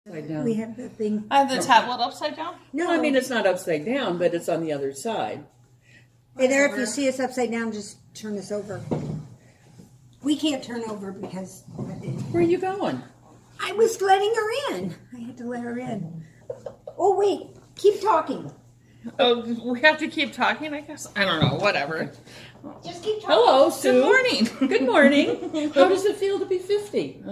We have the thing. I have the tablet upside down? No, I mean, it's not upside down, but it's on the other side. Hey there, if you see us upside down, just turn us over. We can't turn over because... Where are you going? I was letting her in. I had to let her in. Oh, wait. Keep talking. Oh, we have to keep talking, I guess? I don't know. Whatever. Just keep talking. Hello, Sue. Good morning. Good morning. How does it feel to be 50?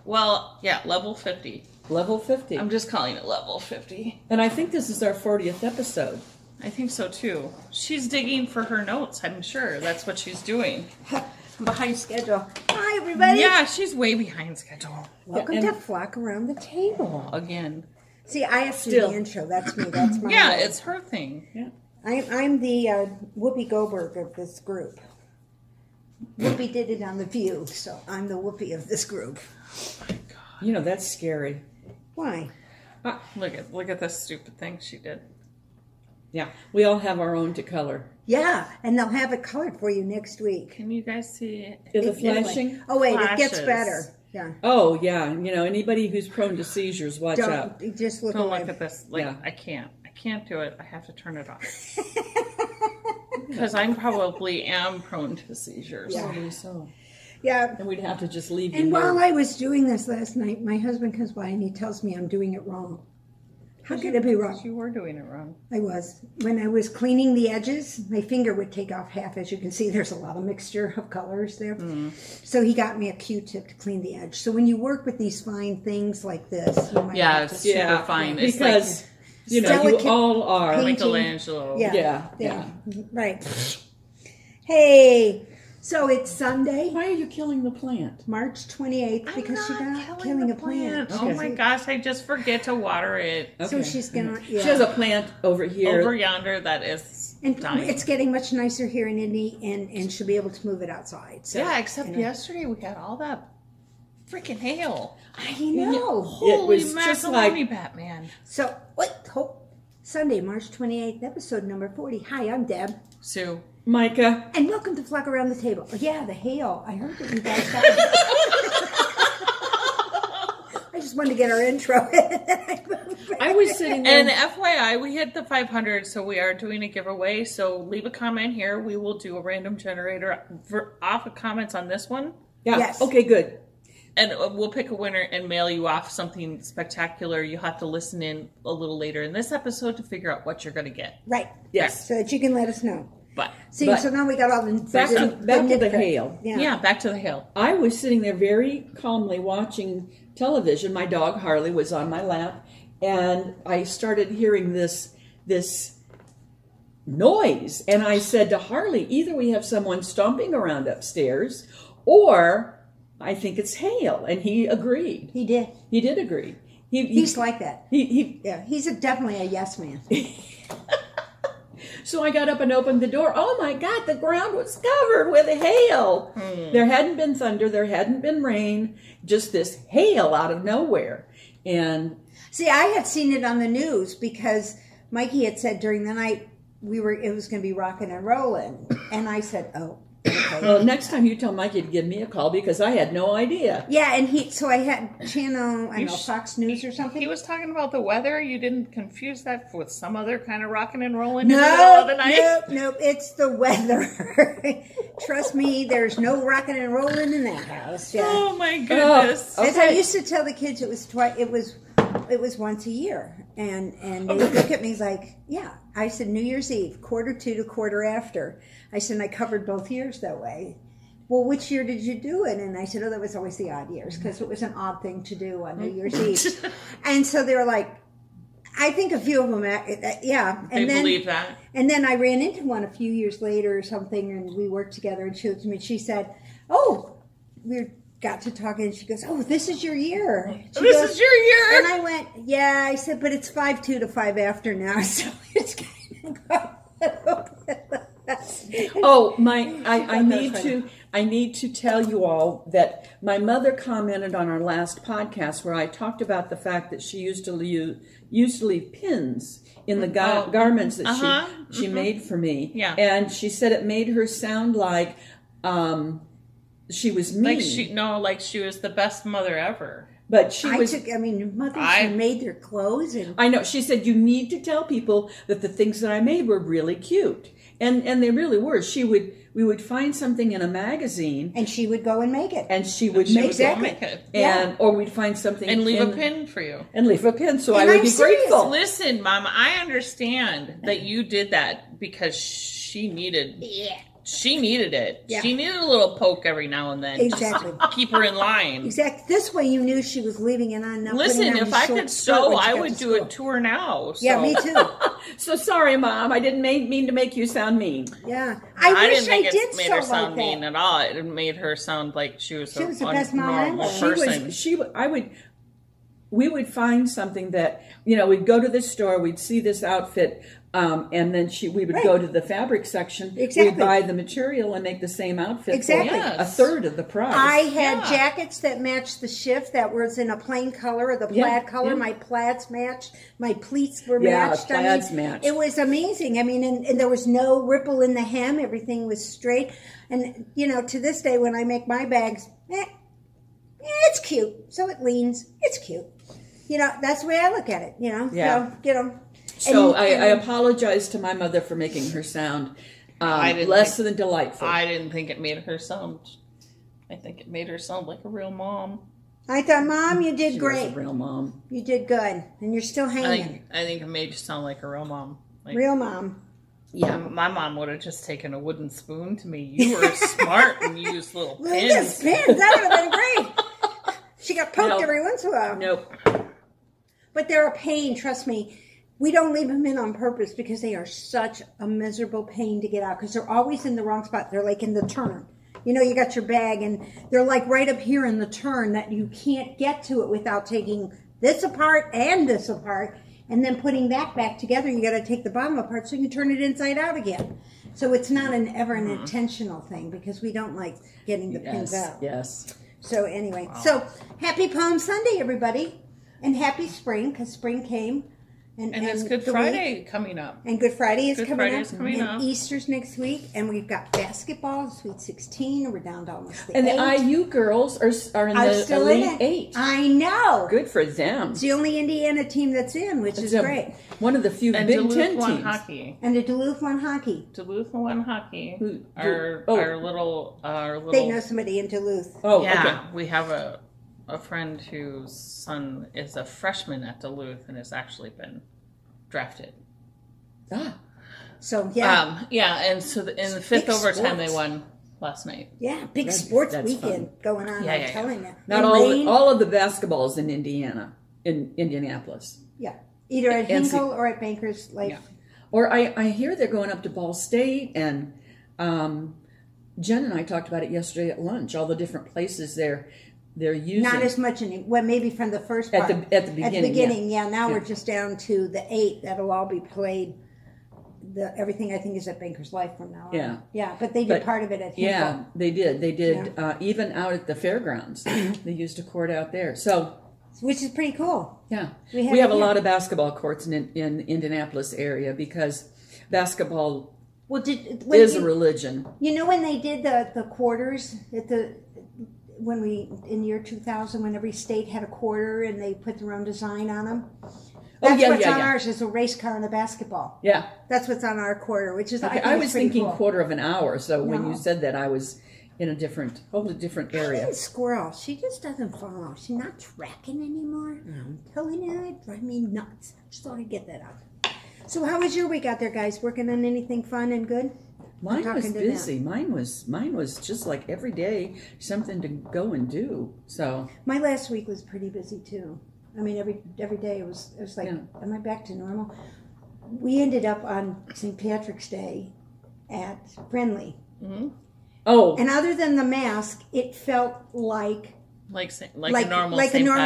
Well, yeah, level 50. Level 50. I'm just calling it level 50. And I think this is our 40th episode. I think so, too. She's digging for her notes, I'm sure. That's what she's doing. I'm behind schedule. Hi, everybody. Yeah, she's way behind schedule. Welcome to Flock Around the Table. Again. See, I have to do the intro. That's me. That's my Yeah, role. it's her thing. Yeah. I'm the Whoopi Goldberg of this group. Whoopi did it on The View, so I'm the Whoopi of this group. Oh my God. You know, that's scary. Why? Look at this stupid thing she did. Yeah, we all have our own to color. Yeah, and they'll have it colored for you next week. Can you guys see it? Is it flashing? Oh, wait, Flashes. it gets better. Yeah. Oh, yeah. You know, anybody who's prone to seizures, watch out. Don't just look Don't away. look at this. Like, Yeah. I can't do it. I have to turn it off. Because I probably am prone to seizures. Yeah. Probably so. Yeah. And we'd have to just leave you And here. while I was doing this last night, my husband comes by and he tells me I'm doing it wrong. How could it be wrong? You were doing it wrong. I was. When I was cleaning the edges, my finger would take off half. As you can see, there's a lot of mixture of colors there. So he got me a Q-tip to clean the edge. So when you work with these fine things like this, you might Yeah, have it's to... super fine. It's Because, you know, you delicate all are. paint. Michelangelo. Yeah. Right. Hey, so it's Sunday, Why are you killing the plant? March 28th, because she's not killing a plant. Oh my gosh, I just forget to water it. So she's gonna, She has a plant over here. Over yonder that is and dying. it's getting much nicer here in Indy, and she'll be able to move it outside. So, Yeah, except yesterday we had all that freaking hail. I know. Holy was just macaroni, like- Batman. So, Sunday, March 28th, episode number 40. Hi, I'm Deb. Sue. Micah. And welcome to Flock Around the Table. Oh, yeah, the hail. I heard that you guys got I just wanted to get our intro. I was sitting there. And FYI, we hit the 500, so we are doing a giveaway. So leave a comment here. We will do a random generator off of comments on this one. Yeah. Yes. Okay, good. And we'll pick a winner and mail you off something spectacular. You'll have to listen in a little later in this episode to figure out what you're going to get. Right. Yes. So that you can let us know. But See, so now we got all the... Back to the nitpicks. hail. yeah, back to the hail. I was sitting there very calmly watching television. My dog Harley was on my lap, and I started hearing this noise. And I said to Harley, either we have someone stomping around upstairs, or I think it's hail. And he agreed. He did. He did agree. He's like that. He Yeah, he's definitely a yes man. So I got up and opened the door. Oh my God, the ground was covered with hail. There hadn't been thunder, there hadn't been rain, just this hail out of nowhere. And See, I had seen it on the news because Mikey had said during the night it was going to be rocking and rolling, and I said, "Oh, okay." well, next time you tell Mikey to give me a call because I had no idea. Yeah, and so I had channel, I don't know, Fox News or something. He was talking about the weather. You didn't confuse that with some other kind of rocking and rolling in the middle of the night? Nope, it's the weather. Trust me, there's no rocking and rolling in that house. Yeah. Oh my goodness. As I used to tell the kids, it was once a year, and they look at me like, yeah. I said New Year's Eve, 1/4 to 1/4 I said, and I covered both years that way. Well, which year did you do it? And I said, oh, that was always the odd years because it was an odd thing to do on New Year's Eve. And so they were like, I think a few of them, yeah. And They believe that. And then I ran into one a few years later or something, and we worked together, and she looked at me, and she said, oh, we got to talking, and she goes, oh, this is your year. This is your year. And I went, yeah. I said, but it's 5/2 to 5 after now, so it's kind of Oh, I need to tell you all that my mother commented on our last podcast where I talked about the fact that she used to leave pins in the garments that she made for me. Yeah. And she said it made her sound like she was mean. Like she was the best mother ever. But she was. Mothers who made their clothes, and I know. She said, you need to tell people that the things that I made were really cute. And they really were. We would find something in a magazine, and she would go and make it. And she would make it. Or we'd find something and leave a pin for you. And leave a pin, so I would be grateful. Listen, Mama, I understand that you did that because she needed She needed it. Yeah. She needed a little poke every now and then. Exactly. Just keep her in line. Exactly. This way you knew she was leaving and on. Listen, if I could sew, I would do a tour now. So. Yeah, me too. So sorry, Mom. I didn't mean to make you sound mean. Yeah. I didn't think it made her sound mean at all. It made her sound like she was the best mom person. We would find something that, we'd go to the store, we'd see this outfit, and then we would go to the fabric section. Exactly. We'd buy the material and make the same outfit for a third of the price. I had jackets that matched the shift that was in a plain color or the plaid color. My plaids matched. My pleats were matched. Plaids matched. It was amazing. And there was no ripple in the hem. Everything was straight. And, to this day when I make my bags, it's cute. So it leans. It's cute. That's the way I look at it, Yeah. So, I apologize to my mother for making her sound less than delightful. I didn't think it made her sound. I think it made her sound like a real mom. I thought, Mom, you did great. She was a real mom. You did good. And you're still hanging. I think it made you sound like a real mom. Real mom. Yeah, my mom would have just taken a wooden spoon to me. You were smart and used little pins. That would have been great. She got poked every once in a while. Nope. But they're a pain, trust me. We don't leave them in on purpose because they are such a miserable pain to get out because they're always in the wrong spot. They're like in the turn. You got your bag and they're like right up here in the turn that you can't get to it without taking this apart and this apart and then putting that back together. You got to take the bottom apart so you can turn it inside out again. So it's not ever an intentional thing because we don't like getting the pins out. Yes. So anyway, so happy Palm Sunday, everybody. And happy spring, because spring came. And it's Good Friday coming up. And Good Friday is coming up. And Easter's next week. And we've got basketball, Sweet 16, and we're down to almost the And 8. the IU girls are in the Elite 8. I know. Good for them. It's the only Indiana team that's in, which is great. One of the few Big Duluth Ten won teams. Hockey. And the Duluth won hockey. Duluth won hockey. Our little. They know somebody in Duluth. Oh, yeah. Okay. We have a friend whose son is a freshman at Duluth and has actually been drafted. So and so in the fifth overtime they won last night. Yeah, big sports weekend going on. I'm telling you. Not all of the basketballs in Indianapolis. Yeah, either at Hinkle or at Bankers Life. Yeah. Or I hear they're going up to Ball State, and Jen and I talked about it yesterday at lunch. All the different places they're using. Not as much anymore. Well, maybe from the first part. At the beginning. At the beginning, Now we're just down to the 8 that'll all be played. Everything I think is at Bankers Life from now on. Yeah, but they did part of it at Hinkle. Yeah, they did. They did even out at the fairgrounds. They used a court out there. Which is pretty cool. Yeah, we have a lot of basketball courts in Indianapolis area because basketball is a religion. When they did the quarters in year 2000, when every state had a quarter and they put their own design on them. That's what's on ours is a race car and a basketball. Yeah. That's what's on our quarter, which is I was thinking quarter of an hour. So when you said that, I was in a totally different area. Squirrel, she just doesn't follow. She's not tracking anymore. I'm telling you, it drives me nuts. Just thought I'd get that out. So how was your week out there, guys? Working on anything fun and good? Mine was busy. Mine was just like every day something to go and do. So my last week was pretty busy too. I mean, every day it was like, am I back to normal? We ended up on St. Patrick's Day at Friendly. Mm-hmm. Oh, and other than the mask, it felt like a normal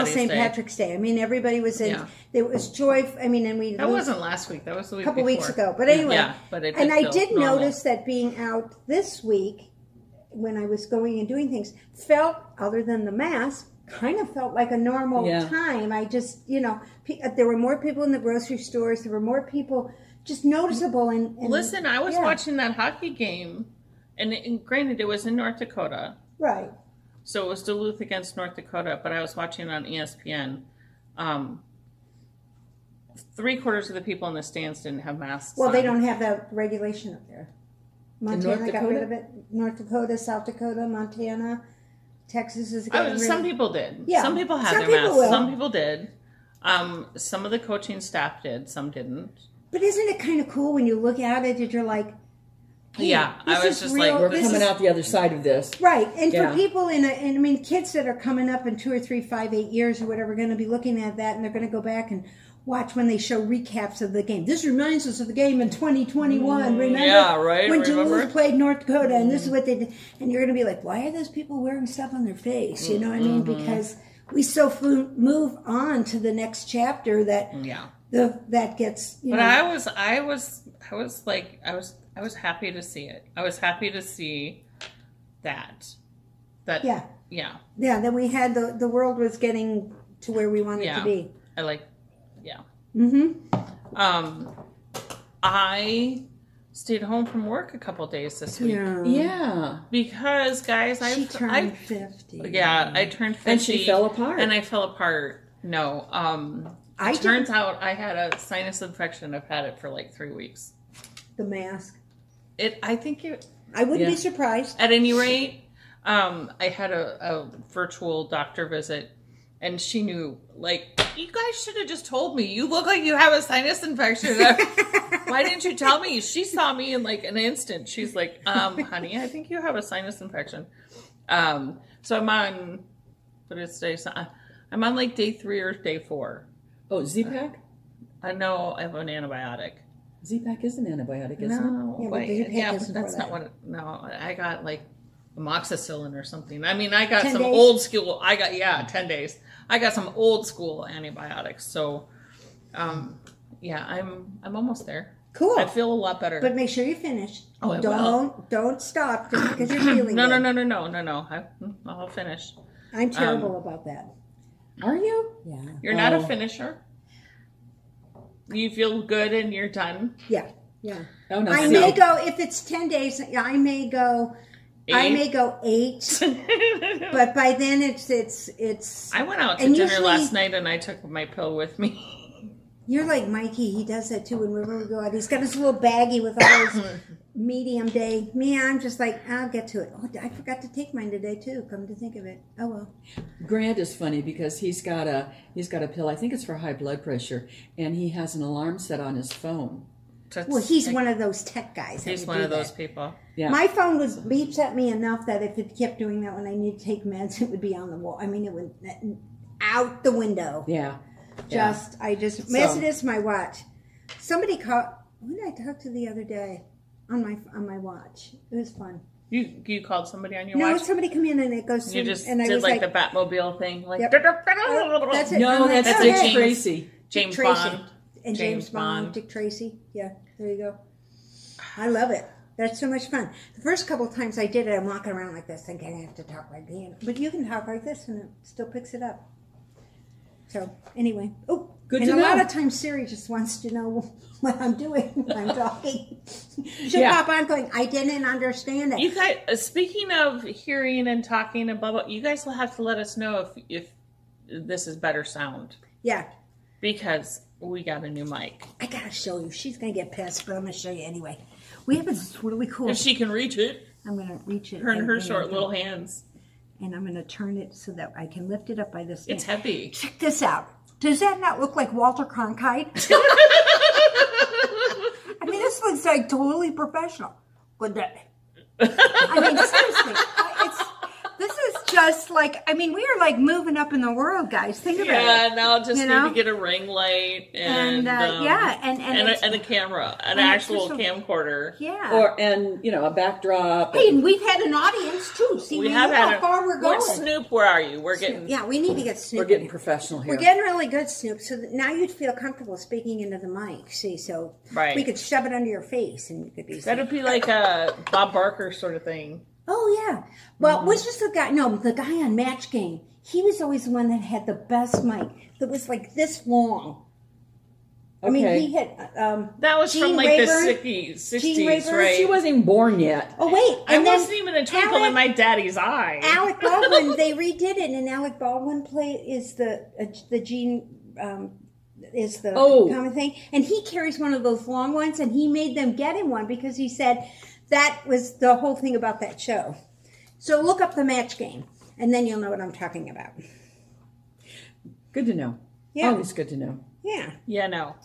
St. Patrick's Day. I mean, everybody was in. Yeah. There was joy. I mean, and we. That wasn't last week. That was the week. A couple before. Weeks ago. But anyway, I did normal. notice that being out this week, when I was going and doing things, felt other than the mask, kind of felt like a normal time. I just, there were more people in the grocery stores. There were more people, just noticeable. And listen, I was watching that hockey game, and granted, it was in North Dakota, right? So it was Duluth against North Dakota, but I was watching on ESPN. 3/4 of the people in the stands didn't have masks. Well, on. they don't have that regulation up there. Montana North got rid Dakota? of it. North Dakota, South Dakota, Montana, Texas is getting rid Some of it. people did. Yeah. Some people had Some their people masks. will. Some people did. Some of the coaching staff did. Some didn't. But isn't it kind of cool when you look at it and you're like, hey, Yeah, I this was is just real, like, We're this coming is- out the other side of this. Right, and Yeah. for people and I mean, kids that are coming up in 2 or 3, 5, 8 years or whatever, are going to be looking at that, and they're going to go back and watch when they show recaps of the game. This reminds us of the game in 2021. Remember? yeah, right, When remember? Duluth played North Dakota, and this is what they did, and you're going to be like, why are those people wearing stuff on their face? You know what I mean? Because we move on to the next chapter that Yeah. that gets. You But know, I was happy to see it. I was happy to see that. Yeah. Yeah. yeah. Then we had the world was getting to where we wanted Yeah. to be. I like. Yeah. Mm-hmm. I stayed home from work a couple days this week Yeah. because, guys, She I turned 50. yeah, I turned 50 And she fell apart. and I fell apart. No, I it turns out I had a sinus infection. I've had it for like 3 weeks. The mask. I think it. I wouldn't Yeah. be surprised. At any rate, I had a virtual doctor visit, and she knew, like, you guys should have just told me. You look like you have a sinus infection. Why didn't you tell me? She saw me in like an instant. She's like, honey, I think you have a sinus infection. So I'm on, what is today? I'm on like day 3 or day 4. Oh, Z-Pack? I know I have an antibiotic. Z-Pack is an antibiotic, isn't No, Yeah, but wait, the Z-Pack yeah, isn't but that's for not that. what. No, I got like amoxicillin or something. I mean, I got 10 some days? old school. 10 days. I got some old school antibiotics. So, yeah, I'm almost there. Cool. I feel a lot better. But make sure you finish. Oh, I will. Don't stop just because you're feeling no, good. no. I'll finish. I'm terrible about that. it? Are you? Yeah. You're not a Oh. finisher. You feel good and you're done. Yeah. Yeah. Oh, no. I see. may go if it's 10 days. I may go. I 8? may go 8, but by then it's. I went out to And dinner usually- last night and I took my pill with me. You're like Mikey. He does that too whenever we go out. He's got his little baggie with all his medium day. Me, I'm just like, I'll get to it. Oh, I forgot to take mine today too. Come to think of it. Oh well. Grant is funny because he's got a pill. I think it's for high blood pressure, and he has an alarm set on his phone. Well, he's one of those tech guys. that He's would one do of those that. people. Yeah. My phone was beeps at me enough that if it kept doing that when I need to take meds, it would be on the wall. I mean, it would out the window. Yeah. Messages my watch. Somebody called. Who did I talk to the other day on my watch? It was fun. You called somebody on your No, watch? somebody come in and it goes. You through, just and I did was like the Batmobile thing, like Yep. Oh, that's it. No, I'm like, that's oh, Dick hey. Tracy. James Tracy. Bond. And James Bond, Dick Tracy. Yeah, there you go. I love it. That's so much fun. The first couple of times I did it, I'm walking around like this thinking I have to talk like that. But you can talk like this and it still picks it up. So, anyway. Oh, Good and to a lot know. of times Siri just wants to know what I'm doing when I'm talking. She'll Yeah. pop on going, I didn't understand it. You guys, speaking of hearing and talking and blah blah, you guys will have to let us know if this is better sound Yeah. because we got a new mic. I gotta show you. She's gonna get pissed, but I'm gonna show you anyway. We have this really cool. If she can reach it, I'm gonna reach it. her and short little hands. And I'm gonna turn it so that I can lift it up by this. It's thing. heavy. Check this out. Does that not look like Walter Cronkite? I mean, this looks like totally professional. Good day. I mean, seriously, this is just like, I mean, we are like moving up in the world, guys. Think about Yeah, it. now just You need know? to get a ring light and yeah, and it's- a camera, an and it's actual just a- camcorder. Yeah. And a backdrop. Hey, and we've had an audience too. See, We we have know had how far we're What, going. Snoop, where are you? We're getting. Yeah, we need to get Snoop. We're getting professional here. We're getting really good, Snoop. So that now you'd feel comfortable speaking into the mic. See, so Right. we could shove it under your face, and you could be. That'd be like a Bob Barker sort of thing. Oh yeah. Well, which is the guy? No, the guy on Match Game. He was always the one that had the best mic. That was like this long. I mean, Okay. he had That was Gene from like Rayburn. the Gene 60s, Rayburn, right? She wasn't even born yet. Oh wait, I and then wasn't even a twinkle in Alec- my daddy's eye. Alec Baldwin. They redid it, and Alec Baldwin is the Gene. Is the common thing, and he carries one of those long ones, and he made them get him one because he said that was the whole thing about that show. So look up the Match Game, and then you'll know what I'm talking about. Good to know. Yeah. Always good to know. Yeah, Yeah, no.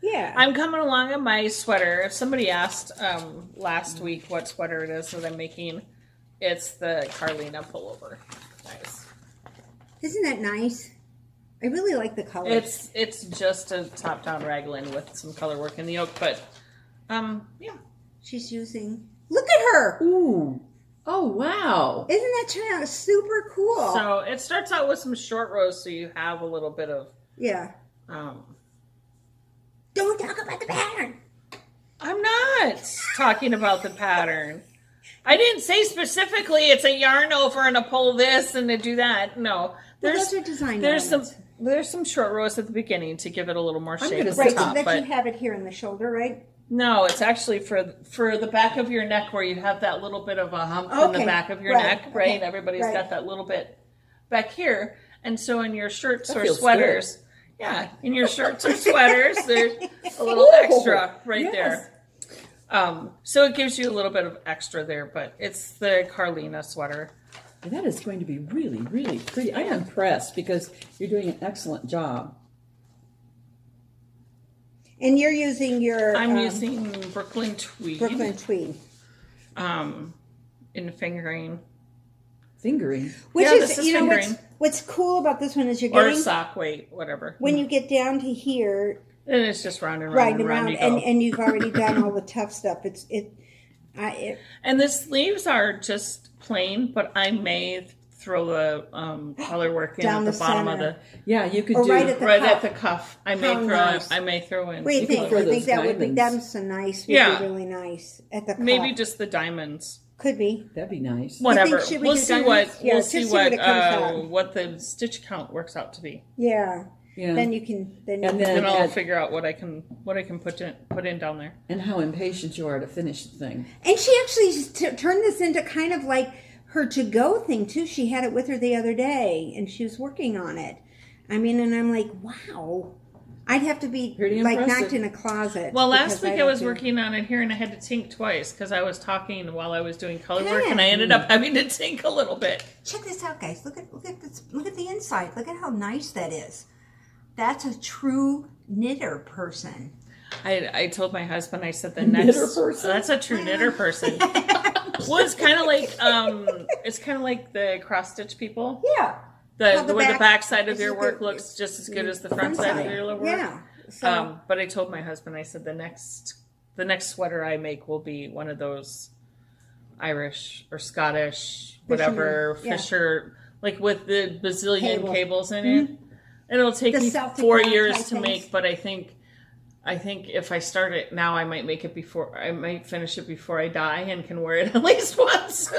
yeah. I'm coming along on my sweater. If somebody asked last week what sweater it is that I'm making, it's the Carlina pullover. Nice. Isn't that nice? I really like the color. It's just a top-down raglan with some color work in the yoke, but yeah. She's using. Look at her! Ooh. Oh, wow. Isn't that turn out super cool? So it starts out with some short rows, so you have a little bit of. Yeah. Don't talk about the pattern. I'm not talking about the pattern. I didn't say specifically it's a yarn over and a pull this and to do that. No, Those are design there's elements. there's some short rows at the beginning to give it a little more shape gonna at say the Right, so top, that but you have it here in the shoulder, right? no, it's actually for the back of your neck where you have that little bit of a hump in the Okay, back of your right, neck, right? okay, Everybody's right. got that little bit back here, and so in your shirts That or feels sweaters, yeah, in your shirts or sweaters, there's a little extra right there. So it gives you a little bit of extra there, but it's the Carlina sweater. That is going to be really, really pretty. I'm impressed because you're doing an excellent job. And you're using your I'm using Brooklyn tweed. Brooklyn tweed, In fingering. Fingering. which Yeah, is this is you know fingering. what's cool about this one is you're Or getting sock weight, whatever. when you get down to here, And it's just round and round right and round you go. and you've already done all the tough stuff. And the sleeves are just plain, but I may throw the color work in Down at the the bottom of center. the Yeah, you could Or do right at the right cuff. at the cuff. I may How throw nice. I may throw in. What do you think? throw I think those that would be diamonds. so nice. Would Yeah. be really nice at the cuff. Maybe just the diamonds. Could be. That'd be nice. Whatever. should we We'll do see diamonds? what Yeah, we'll just see see what it comes out. what the stitch count works out to be. Yeah. Yeah. Then you can And And then I'll add- figure out what I can put in down there. and how impatient you are to finish the thing. And she actually turned this into kind of like her to-go thing too. She had it with her the other day, and she was working on it. I mean, and I'm like, wow. I'd have to be Pretty like impressive. knocked in a closet. Well, last because week I don't was do- working on it here, and I had to tink twice because I was talking while I was doing color work, and I ended up having to tink a little bit. Check this out, guys. Look at this. Look at the inside. Look at how nice that is. That's a true knitter person. I told my husband, I said the Knitter next person? that's a true knitter person. Well, it's kind of like the cross stitch people. Yeah. The How the where the back back side of is your as work good- looks just as good as the front side of your work. Yeah. So But I told my husband, I said the next sweater I make will be one of those Irish or Scottish, whatever Fisherman, yeah. Fisher, like with the bazillion Cable. cables in it. It'll take The me Celtic 4 knot years type to things. make, but I think if I start it now, I might make it before I might finish it before I die and can wear it at least once.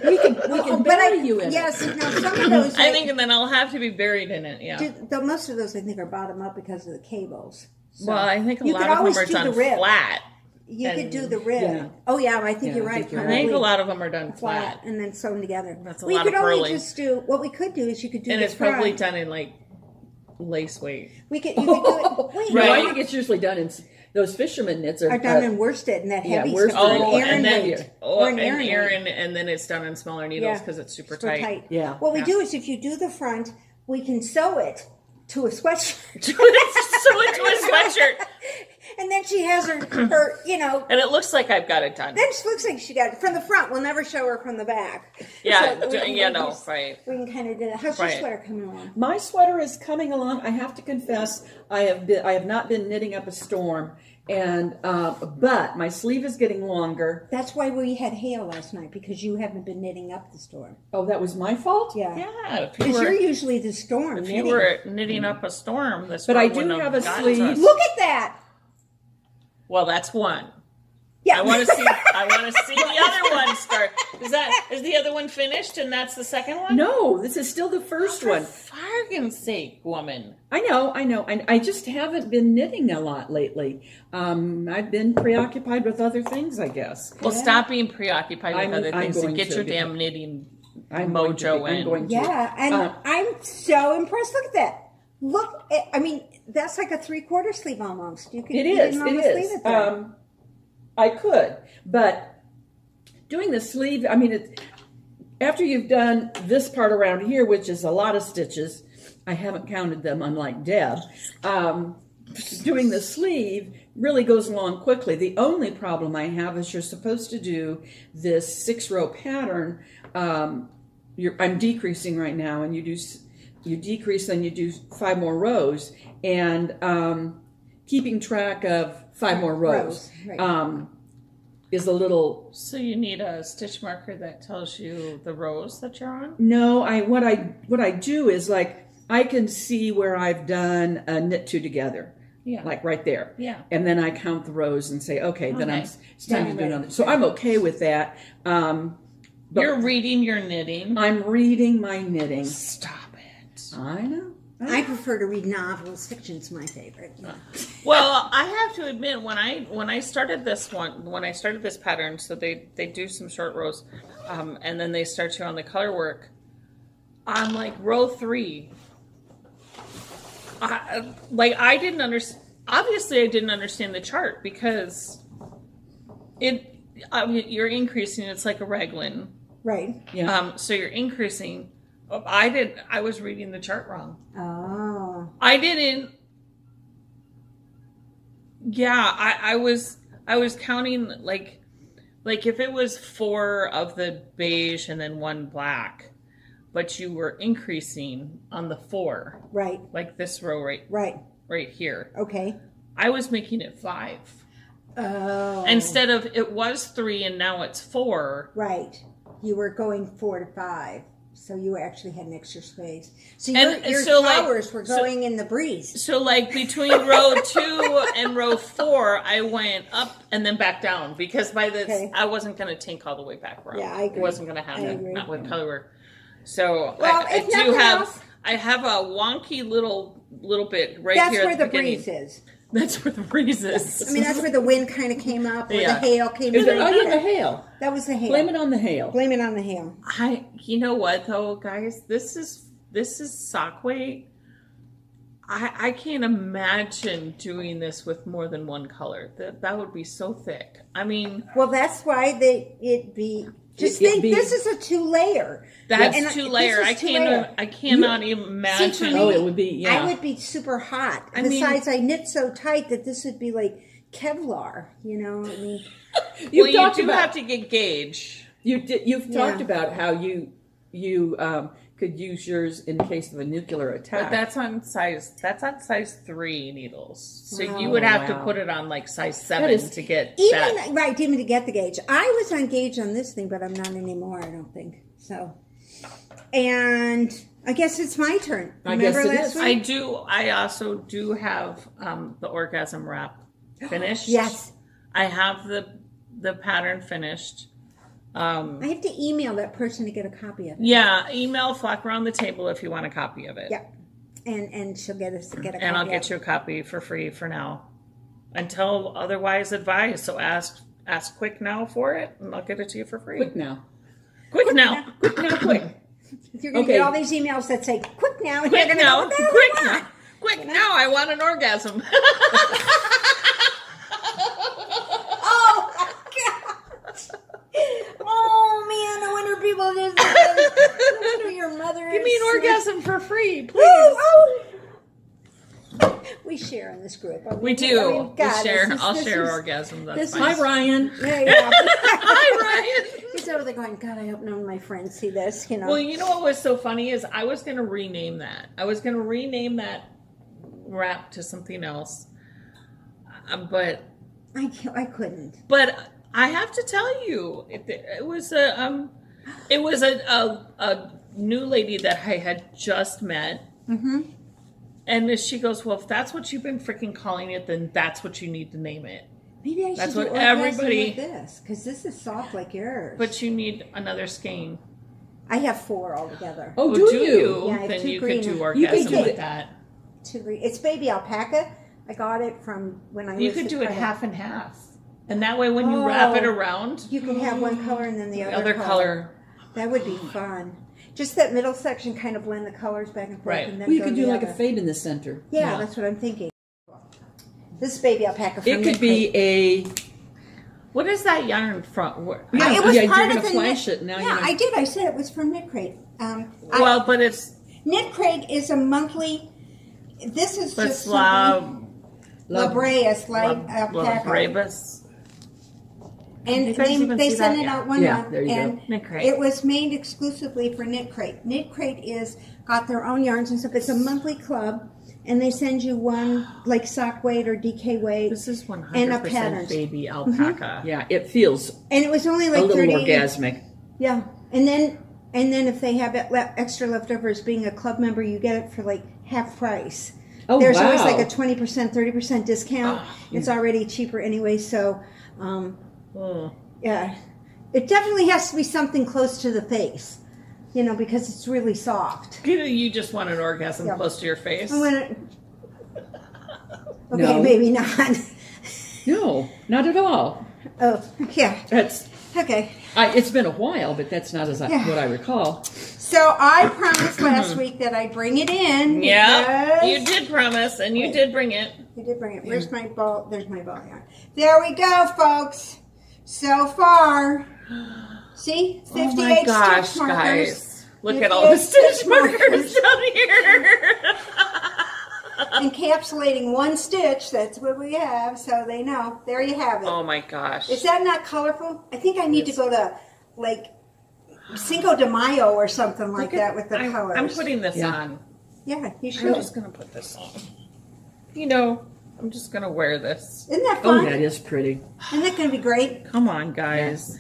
We can bury you in yes. it. Now some of those I think, and then I'll have to be buried in it. Yeah. most of those I think are bottom up because of the cables. So Well, I think a you lot could of them always are do done the rib. flat. You could and- do the rib. Yeah. Oh yeah, I think Yeah, you're I right. think you're I right. think a probably lot of them are done flat flat. and then sewn together. That's a we lot could of only purling. just do what we could do is you could do And the it's probably front. done in like lace weight. You could do it. Wait, No, I Right. think it's usually done in those fisherman knits are done in worsted and that yeah, heavy worsted. stuff. Oh, Or an and Aran then- weight. Or an Aran weight. and then it's done in smaller needles because it's super tight. Yeah. What we Yeah. do is if you do the front, we can sew it to a sweatshirt. So into a sweatshirt, And then she has her, and it looks like I've got it done. then she looks like she got it from the front. We'll never show her from the back. Yeah, So we can right. We can kind of do that. How's your Right. sweater coming along? My sweater is coming along. I have to confess, I have not been knitting up a storm, and but my sleeve is getting longer. That's why we had hail last night, because you haven't been knitting up the storm. Oh, that was my fault. Yeah. Yeah, if you Because you're were, usually the storm if you knitting. were knitting up a storm, this But I wouldn't do have a gotten sleeve. to us. Look at that. Well, that's one. Yeah. I want to see. I want to see the other one start. Is the other one finished, and that's the second one? No, this is still the first one. Far freaking sake, woman. I know. I just haven't been knitting a lot lately. I've been preoccupied with other things, I guess. Well, stop being preoccupied with other I'm things and going get to, your because damn knitting I'm going to mojo be- I'm in. going to. Yeah, and I'm so impressed. Look at that. Look, I mean, that's like a 3/4 sleeve almost. You could It you is. can It almost leave is. it there. I could, but doing the sleeve. I mean, after you've done this part around here, which is a lot of stitches, I haven't counted them, unlike Deb. Doing the sleeve really goes along quickly. The only problem I have is you're supposed to do this 6-row pattern. I'm decreasing right now, and you decrease, then you do 5 more rows, and keeping track of 5 more rows Right. is a little. So you need a stitch marker that tells you the rows that you're on? No, what I do is, like, I can see where I've done a knit 2 together. Yeah. Like right there. Yeah. And then I count the rows and say, okay, then Okay. it's time to do another. So I'm okay with that. But You're reading your knitting. I'm reading my knitting. Stop it. I know. I prefer to read novels. Fiction's my favorite. Well, I have to admit, when I started this pattern, so they do some short rows, and then they start you on the color work. I'm like row 3. I didn't understand. Obviously, I didn't understand the chart because you're increasing. It's like a raglan. Right. Yeah. So you're increasing. I was reading the chart wrong. Oh. I didn't. Yeah, I was counting like if it was 4 of the beige and then 1 black, but you were increasing on the 4, Right. like this row right here. Okay. I was making it 5 Oh. instead of it was 3 and now it's 4. Right. You were going 4 to 5. So you actually had an extra space. So And your so, like, flowers were going in the breeze. So like between row 2 and row 4, I went up and then back down because by this I wasn't going to tank all the way back around. Yeah, I agree. It wasn't going to happen. I agree. Not with color work. So Well, I if do nothing have. else- I have a wonky little bit right That's here. At where the beginning. breeze is. That's where the breeze is. I mean, that's where the wind kind of came up, or Yeah. the hail came Is it, up. oh, yeah, the hail. That was the hail. Blame it on the hail. Blame it on the hail. You know what though, guys? This is sock weight. I can't imagine doing this with more than one color. That would be so thick. I mean, Well, that's why it'd be. Just It'd think, be- this is a 2-layer. that's And 2-layer. this is 2-layer. I cannot even imagine. See, for me, Oh, it would be, yeah. I would be super hot. I mean- Besides, I knit so tight that this would be like Kevlar. You know, I mean, Well, you talked do about- have to get gauge. You've talked Yeah. about how you could use yours in case of a nuclear attack. But that's on size 3 needles. So Wow. you would have to Wow. put it on like size 7 is- to get even that. even to get the gauge. I was on gauge on this thing, but I'm not anymore. I don't think so. And I guess it's my turn. I guess Remember it last is. week? I also do have the orgasm wrap finished. Yes. I have the pattern finished. I have to email that person to get a copy of it. Yeah, email Flock Around the Table if you want a copy of it. Yeah. And she'll get us to get a copy. And I'll of get it. you a copy for free for now. Until otherwise advised. So ask quick now for it and I'll get it to you for free. Quick now. Quick now. Quick now, quick. You're going to Okay. get all these emails that say, quick now. And Quick you're gonna now. go, "What the hell Quick do you now. want?" Quick now. I want an orgasm. Oh, my God. Oh, man. I wonder if people just I wonder your mother Give me is an sweet. orgasm for free, Woo, please. oh. We share in this group. I mean, We do. I mean, God, I'll this share is- orgasm. That's this fine. Hi, Ryan. Yeah, yeah. Hi, Ryan. He's over there going, God, I hope none of my friends see this, you know. Well, you know what was so funny is I was going to rename that. I was going to rename that wrap to something else. But I couldn't. I have to tell you, it was a new lady that I had just met. Mm-hmm. And she goes, well, if that's what you've been freaking calling it, then that's what you need to name it. Maybe I should That's do what orgasm everybody- with this, because this is soft like yours. But you need another skein. I have 4 altogether. Oh, do you? Yeah, I have Then 2 you green could do and- You could orgasm do with it. that. 2 green. It's baby alpaca. I got it from when I You was could at do it Prada. half and half. And that way when you wrap it Oh. around, You can have one color and then the the other, other color. That would be fun. Just that middle section, kind of blend the colors back and forth. Right. And then Well, you go could to do the like a other. fade in the center. Yeah, Yeah. that's what I'm thinking. This is baby alpaca. From It could be a. What is that yarn from? Yeah, it was yeah, part you're of gonna the flash knit- it now. Yeah, you know. I did. I said it was from Knit Crate. Well, but it's Knit Crate is a monthly. This is but just La Labreus, like alpaca. Labreus. And You guys even they see send that? it Yeah. out one Yeah, month, there you go. and Knit Crate. it was made exclusively for Knit Crate. Knit Crate is got their own yarns and stuff. It's a monthly club, and they send you one like sock weight or DK weight, This is and a 100% pattern. baby alpaca. Yeah, it feels And it was only a like little 30. orgasmic. Yeah, and then if they have extra leftovers, being a club member, you get it for like half price. Oh, There's wow. always like a 20%, 30% discount. Oh, It's already cheaper anyway, so Oh. yeah, it definitely has to be something close to the face, because it's really soft. You just want an orgasm Yeah. close to your face. I'm gonna. Okay, No. maybe not. No, not at all. Oh, yeah. That's. Okay. It's been a while, but that's not Yeah. what I recall. So I promised last week that I'd bring it in. Yeah, because- you did promise, and you did bring it. I did bring it. Where's my ball? There's my ball yarn. There we go, folks. So far, see, 58 Oh my gosh, stitch markers. guys! Look at all the 58 stitch markers down here. Encapsulating one stitch. That's what we have, so they know. There you have it. Oh my gosh! Is that not colorful? I think I need to go to like Cinco de Mayo or something like that with the colors. I'm putting this Yeah. on. Yeah, you I'm should. just gonna put this on. I'm just gonna wear this. Isn't that Oh, fun? that is pretty. Isn't that going to be great? Come on, guys.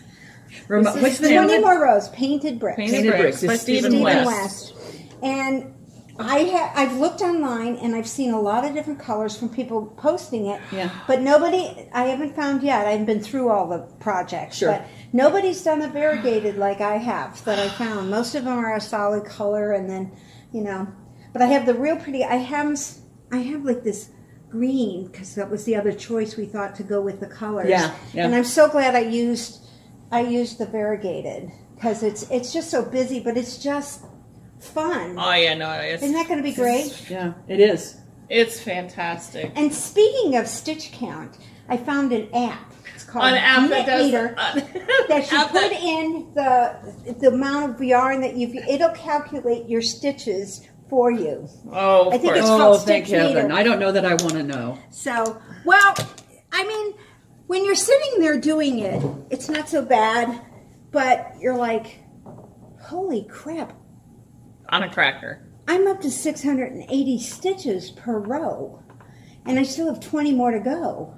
What's the name? 20 more rows, painted bricks. Painted Bricks by It's Stephen Stephen West. And I've looked online and I've seen a lot of different colors from people posting it. Yeah. But I haven't found yet. I haven't been through all the projects. Sure. But nobody's done a variegated like I have that I found. Most of them are a solid color and then, but I have the real pretty, I have like this green because that was the other choice we thought to go with the colors. Yeah. And I'm so glad I used the variegated because it's just so busy, but it's just fun. Oh yeah, no, Isn't that going to be great? Yeah, it is. It's fantastic. And speaking of stitch count, I found an app. It's called An app that Knit does Meter. That you app put that- in the amount of yarn that it'll calculate your stitches for you. Oh, I of think course. it's Oh, called thank Stitch heaven. Meter. I don't know that I want to know. So, well, I mean, when you're sitting there doing it, it's not so bad, but you're like, holy crap, On a cracker. I'm up to 680 stitches per row, and I still have 20 more to go.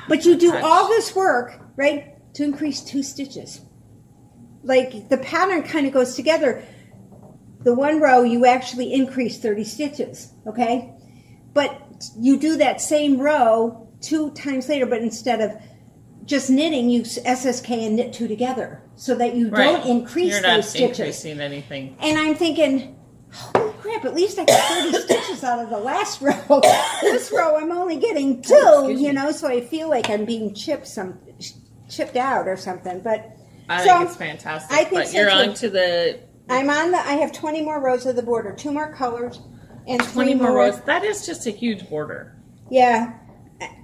But you do all this work, right, to increase 2 stitches. Like, the pattern kind of goes together. The one row, you actually increase 30 stitches, okay? But you do that same row 2 times later, but instead of just knitting, you SSK and knit 2 together so that you don't increase You're those not stitches. increasing anything. And I'm thinking, holy crap, at least I got 30 stitches out of the last row. This row, I'm only getting 2, so I feel like I'm being chipped out or something. But I so, think it's fantastic. I think but so, you're too. on to the I have 20 more rows of the border, 2 more colors, and 20 more rows. That is just a huge border. Yeah.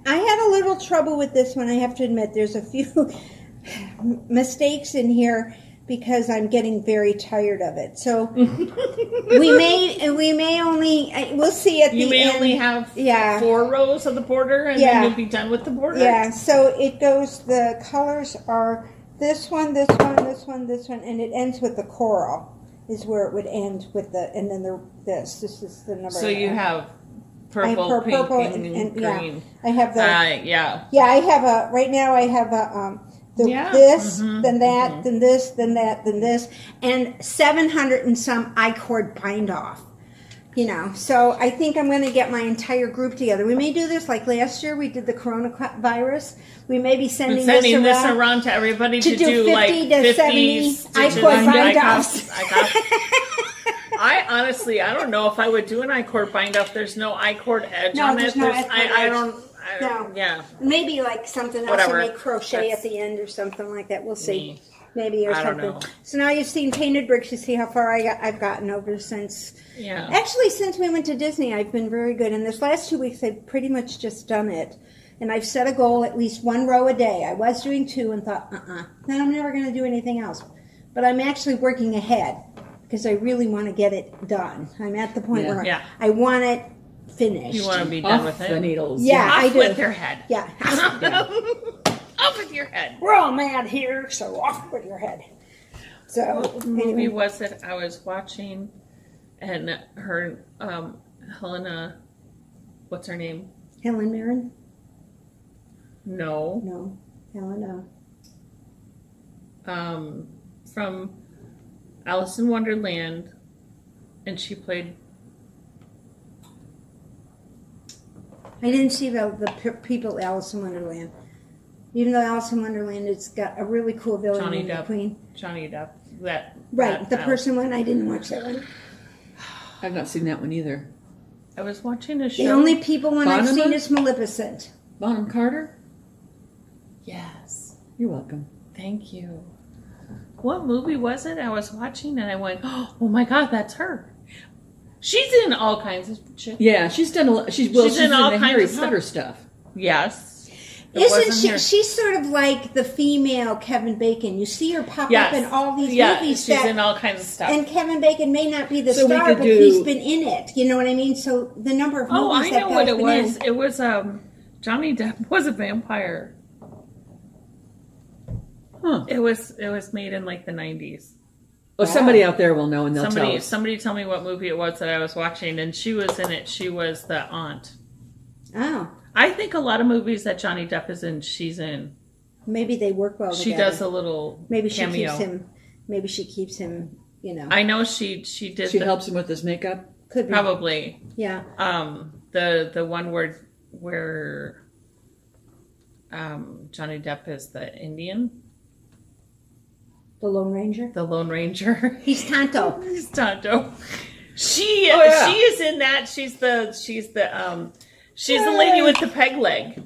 I had a little trouble with this one, I have to admit. There's a few mistakes in here because I'm getting very tired of it. So we may only, we'll see at the end. You may only have 4 rows of the border, and then you'll be done with the border. Yeah, so it goes, the colors are this one, this one, this one, this one, and it ends with the coral is where it would end with the, and then this is the number. So you have purple, I have pink, purple and green. Yeah, I have the, yeah. yeah, I have a, right now I have a, this, then that, then this, then that, then this, and 700 and some I-cord bind off. You know, so I think I'm going to get my entire group together. We may do this like last year. We did the coronavirus. We may be sending this around to everybody to do 50 like to 50 70 stitches. iCord bind-offs. I honestly, I don't know if I would do an iCord bind-off. There's no iCord edge on it. There's no iCord I edge. don't. No. Yeah. Maybe like something else Whatever. to make crochet That's at the end or something like that. We'll see. me. Maybe or I don't something. know. So now you've seen Painted Bricks. You see how far I've gotten over since. Yeah. Actually, since we went to Disney, I've been very good. And this last 2 weeks, I've pretty much just done it. And I've set a goal, at least 1 row a day. I was doing 2 and thought, then I'm never going to do anything else. But I'm actually working ahead because I really want to get it done. I'm at the point where I want it finished. You want to be done Off with it? the needles. Yeah, Off I do. with your head. Yeah. Off with your head. We're all mad here, so off with your head. So, What movie anyway. was it I was watching? And her, Helena, what's her name? Helen Mirren? No. No. Helena. From Alice in Wonderland, and she played. I didn't see the people Alice in Wonderland. Even though Alice in Wonderland has got a really cool villain Johnny named the Depp. Queen. Johnny Depp. Right, the person one, I didn't watch that one. I've not seen that one either. I was watching a show. The only people one I've Bonham? seen is Maleficent. Bonham Carter? Yes. You're welcome. Thank you. What movie was it I was watching and I went, oh my God, that's her. She's in all kinds of shit. Yeah, she's done a lot. She's in all the kinds Harry of stuff. Potter stuff. Yes. It Isn't wasn't she? her. She's sort of like the female Kevin Bacon. You see her pop up in all these movies. She's in all kinds of stuff. And Kevin Bacon may not be the So we star, could but do- he's been in it. You know what I mean? So the number of movies Oh, I that know guy's what it been was. in. It was Johnny Depp was a vampire. Huh. It was made in like the 90s. Well, somebody out there will know and they'll tell us. Somebody tell me what movie it was that I was watching, and she was in it. She was the aunt. Oh, I think a lot of movies that Johnny Depp is in, she's in. maybe they work well She together. does a little Maybe she cameo. keeps him. Maybe she keeps him. You know, I know she did. She the, helps him with his makeup. could be. probably Yeah. the one where Johnny Depp is the Indian, The Lone Ranger. the Lone Ranger. He's Tonto. He's Tonto. She Oh, yeah. she is in that. She's the lady with the peg leg.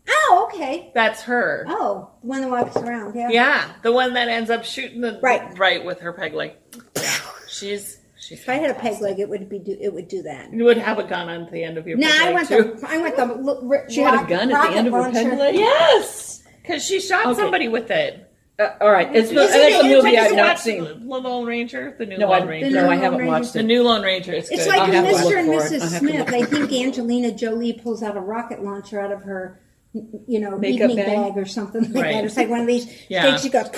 Oh, okay. That's her. Oh, the one that walks around. Yeah. Yeah, the one that ends up shooting the Right. with her peg leg. Yeah, she's. If I had a peg leg, it would do that. You would have a gun on the end of your No, peg leg too. I want the. She had a gun at the end of her peg leg? Yes, because she shot Okay. somebody with it. All right. That's Isn't a it- movie you I've just not Watch seen. The Lone Ranger, the new No, Lone I Ranger. New haven't Lone watched The it. new Lone Ranger is It's good. like I'll in have to Mr. look and for it. Mrs. I'll have to Smith. look. I think Angelina Jolie pulls out a rocket launcher out of her, Makeup evening bag? bag or something like Right. that. It's like one of these Yeah. things she goes,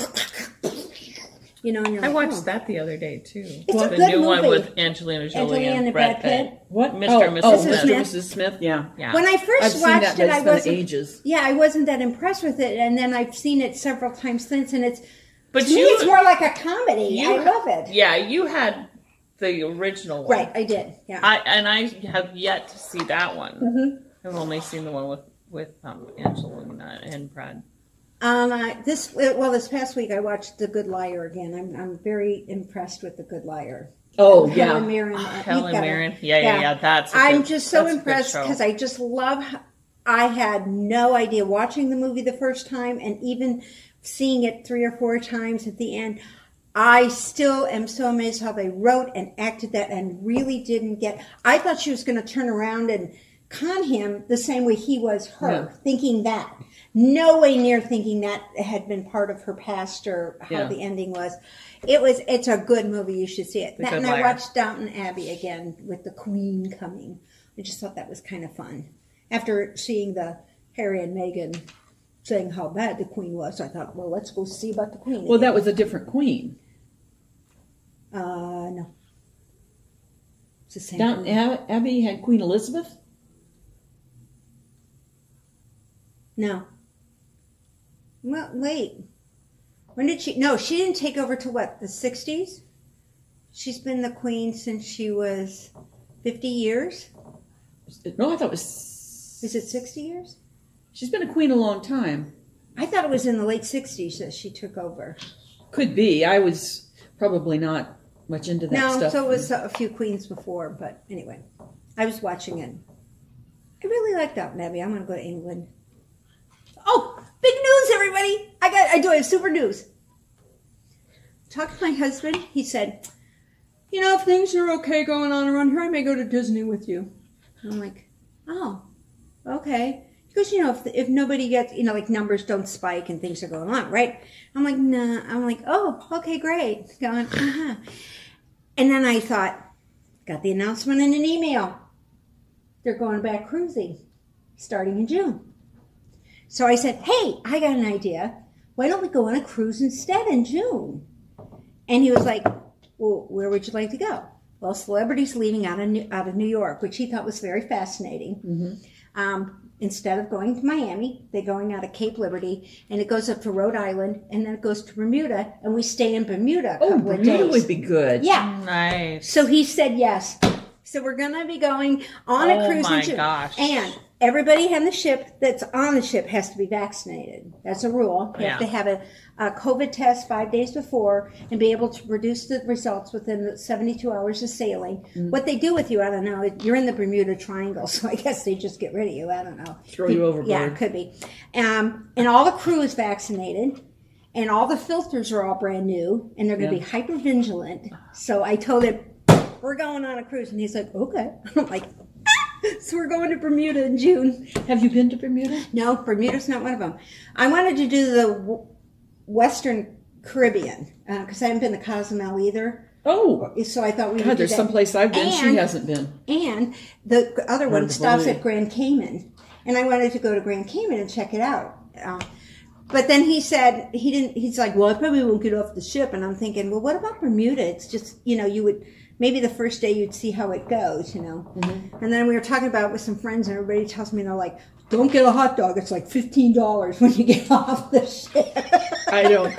and you're I like, watched oh. that the other day too. It's a the good new one movie. with Angelina Jolie Angelina and Brad Pitt. What? Mr. and Mrs. Oh, Smith. Mr. and Mrs. Smith. Yeah. Yeah. When I first I've seen watched that, it, but I it's been wasn't. ages. Yeah, I wasn't that impressed with it, and then I've seen it several times since, and to me, you, it's more like a comedy. I love it. Yeah, you had the original one. Right, I did. Yeah. I have yet to see that one. Mm-hmm. I've only seen the one with Angelina and Brad. This past week I watched The Good Liar again. I'm very impressed with The Good Liar. Oh, yeah. Helen Mirren. Helen Mirren. Yeah. That's. I'm just so that's a good impressed show. because I just love. I had no idea watching the movie the first time, and even seeing it 3 or 4 times at the end. I still am so amazed how they wrote and acted that, and really didn't get. I thought she was going to turn around and con him the same way he was her, thinking that. No way near thinking that had been part of her past or how the ending was. It's a good movie. You should see it. The Good And I Liar. watched Downton Abbey again with the Queen coming. I just thought that was kind of fun. After seeing the Harry and Meghan saying how bad the Queen was, I thought, well, let's go see about the Queen. Well, that was a different queen. No. It's the same. Downton Abbey had Queen Elizabeth. No. Well, wait. When did she? No, she didn't take over till what? The 60s? She's been the queen since she was 50 years? No, I thought it was. Is it 60 years? She's been a queen a long time. I thought it was in the late 60s that she took over. Could be. I was probably not much into that stuff. No, so it was a few queens before, but anyway, I was watching it. I really like Downton Abbey. I'm going to go to England. Oh, big news, everybody! I have super news. Talked to my husband. He said, you know, if things are okay going on around here, I may go to Disney with you. And I'm like, oh, okay. Because, you know, if nobody gets, you know, like numbers don't spike and things are going on, right? I'm like, nah. I'm like, oh, okay, great. Going, uh-huh. And then I thought, got the announcement in an email. They're going back cruising starting in June. So I said, hey, I got an idea. Why don't we go on a cruise instead in June? And he was like, well, where would you like to go? Well, celebrities leaving out of New York, which he thought was very fascinating. Mm-hmm. Instead of going to Miami, they're going out of Cape Liberty, and it goes up to Rhode Island, and then it goes to Bermuda, and we stay in Bermuda a couple of days. Bermuda would be good. Yeah. Nice. So he said yes. So we're going to be going on a cruise. Oh my gosh. And everybody on the ship that's on the ship has to be vaccinated. That's a rule. You have to have a COVID test 5 days before and be able to produce the results within 72 hours of sailing. Mm. What they do with you, I don't know. You're in the Bermuda Triangle, so I guess they just get rid of you. I don't know. Throw you overboard. Yeah, it could be. And all the crew is vaccinated. And all the filters are all brand new. And they're going to be hyper vigilant. So I told him, we're going on a cruise. And he's like, okay. I'm like, so we're going to Bermuda in June. Have you been to Bermuda? No, Bermuda's not one of them. I wanted to do the Western Caribbean because I haven't been to Cozumel either. Oh. So I thought we would do there's that. someplace I've been. She hasn't been. And the other one stops at Grand Cayman. And I wanted to go to Grand Cayman and check it out. But then he said, he's like, well, I probably won't get off the ship. And I'm thinking, well, what about Bermuda? It's just, you know, you would... Maybe the first day you'd see how it goes, you know. Mm-hmm. And then we were talking about it with some friends, and everybody tells me, they're like, don't get a hot dog. It's like $15 when you get off the ship. I don't.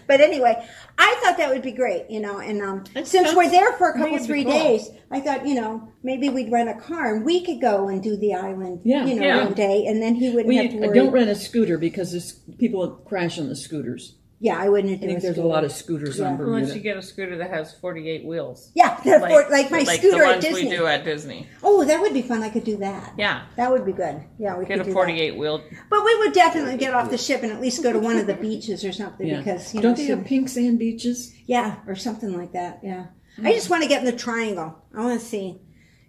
But anyway, I thought that would be great, you know. And since we're there for a couple, 3 days, I thought, you know, maybe we'd rent a car and we could go and do the island, you know, one day. And then he wouldn't have to worry. Don't rent a scooter because people crash on the scooters. Yeah, I wouldn't have done I think there's a lot of scooters on Bermuda. Unless you get a scooter that has 48 wheels. Yeah, like my scooter the at ones Disney. we do at Disney. Oh, that would be fun. I could do that. Yeah. That would be good. Yeah, we get could a 48 wheel. But we would definitely get off the ship and at least go to one of the beaches or something because, you know. Don't they have pink sand beaches? Yeah, or something like that, yeah. I just want to get in the triangle. I want to see,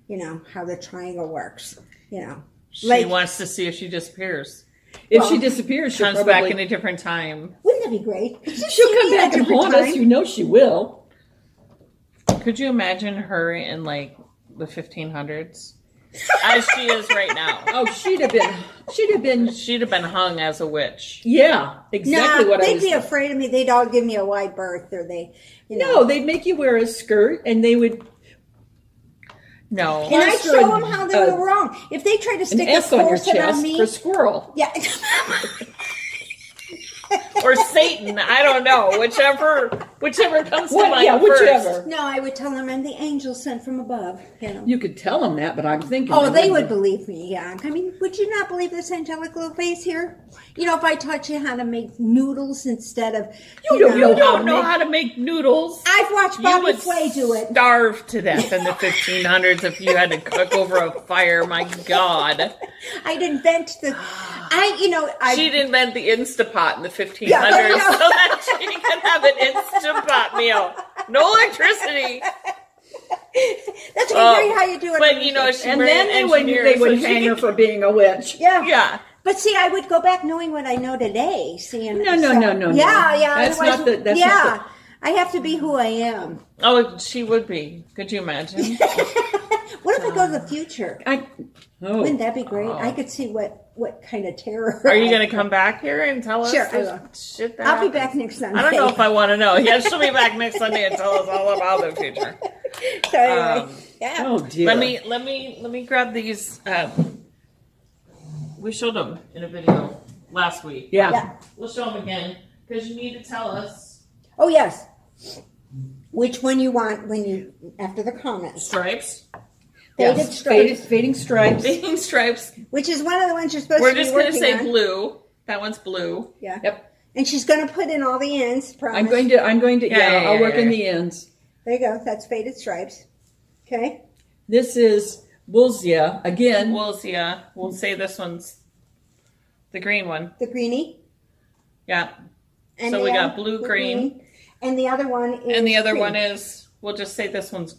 you know, how the triangle works, you know. She wants to see if she disappears. If she disappears, she comes back in a different time. Wouldn't that be great? She'll come back and haunt us. You know she will. Could you imagine her in like the 1500s, as she is right now? Oh, she'd have been hung as a witch. Yeah, exactly what I was. They'd be afraid of me. They'd all give me a wide berth, or they, you know. No, they'd make you wear a skirt, and they would. No. And I'd show them how they were wrong. If they tried to stick a corset on me. For squirrel. Yeah. Or Satan. I don't know. Whichever comes to mind first. Whichever. No, I would tell them I'm the angel sent from above. You know. You could tell them that, but I'm thinking. Oh, they would believe me, yeah. I mean, would you not believe this angelic little face here? You know, if I taught you how to make noodles instead of... You don't know how to make noodles. I've watched Bobby Flay do it. Starve to death in the 1500s if you had to cook over a fire. My God. I'd invent the... She'd invent the Instapot in the 1500s so that she could have an Instapot meal. No electricity. That's great how you do it. But, you know, and then they would hang her for being a witch. Yeah. But see, I would go back knowing what I know today. No. Yeah. That's not the... I have to be who I am. Oh, she would be. Could you imagine? What if we go to the future? Wouldn't that be great? I could see what kind of terror. Are you going to come back here and tell us? Sure, I will. Shit that I'll be back next Sunday. I don't know if I want to know. Yeah, she'll be back next Sunday and tell us all about the future. So anyway, Oh dear. Let me grab these. We showed them in a video last week. Yeah. We'll show them again because you need to tell us. Oh yes. which one you want when you after the comments. Stripes. Faded Yes, stripes, fading stripes. Fading stripes. which is one of the ones you're supposed We're to be just going to working say on. blue. That one's blue. Yeah. Yep. And she's going to put in all the ends. Promise. I'm going to. Yeah, I'll work in yeah. the ends. There you go. That's faded stripes. Okay. This is Woolsia again. We'll say this one's the green one. The greenie. Yeah. And So we the got other- blue, the green. And the other one is. And the other cream. one is, we'll just say this one's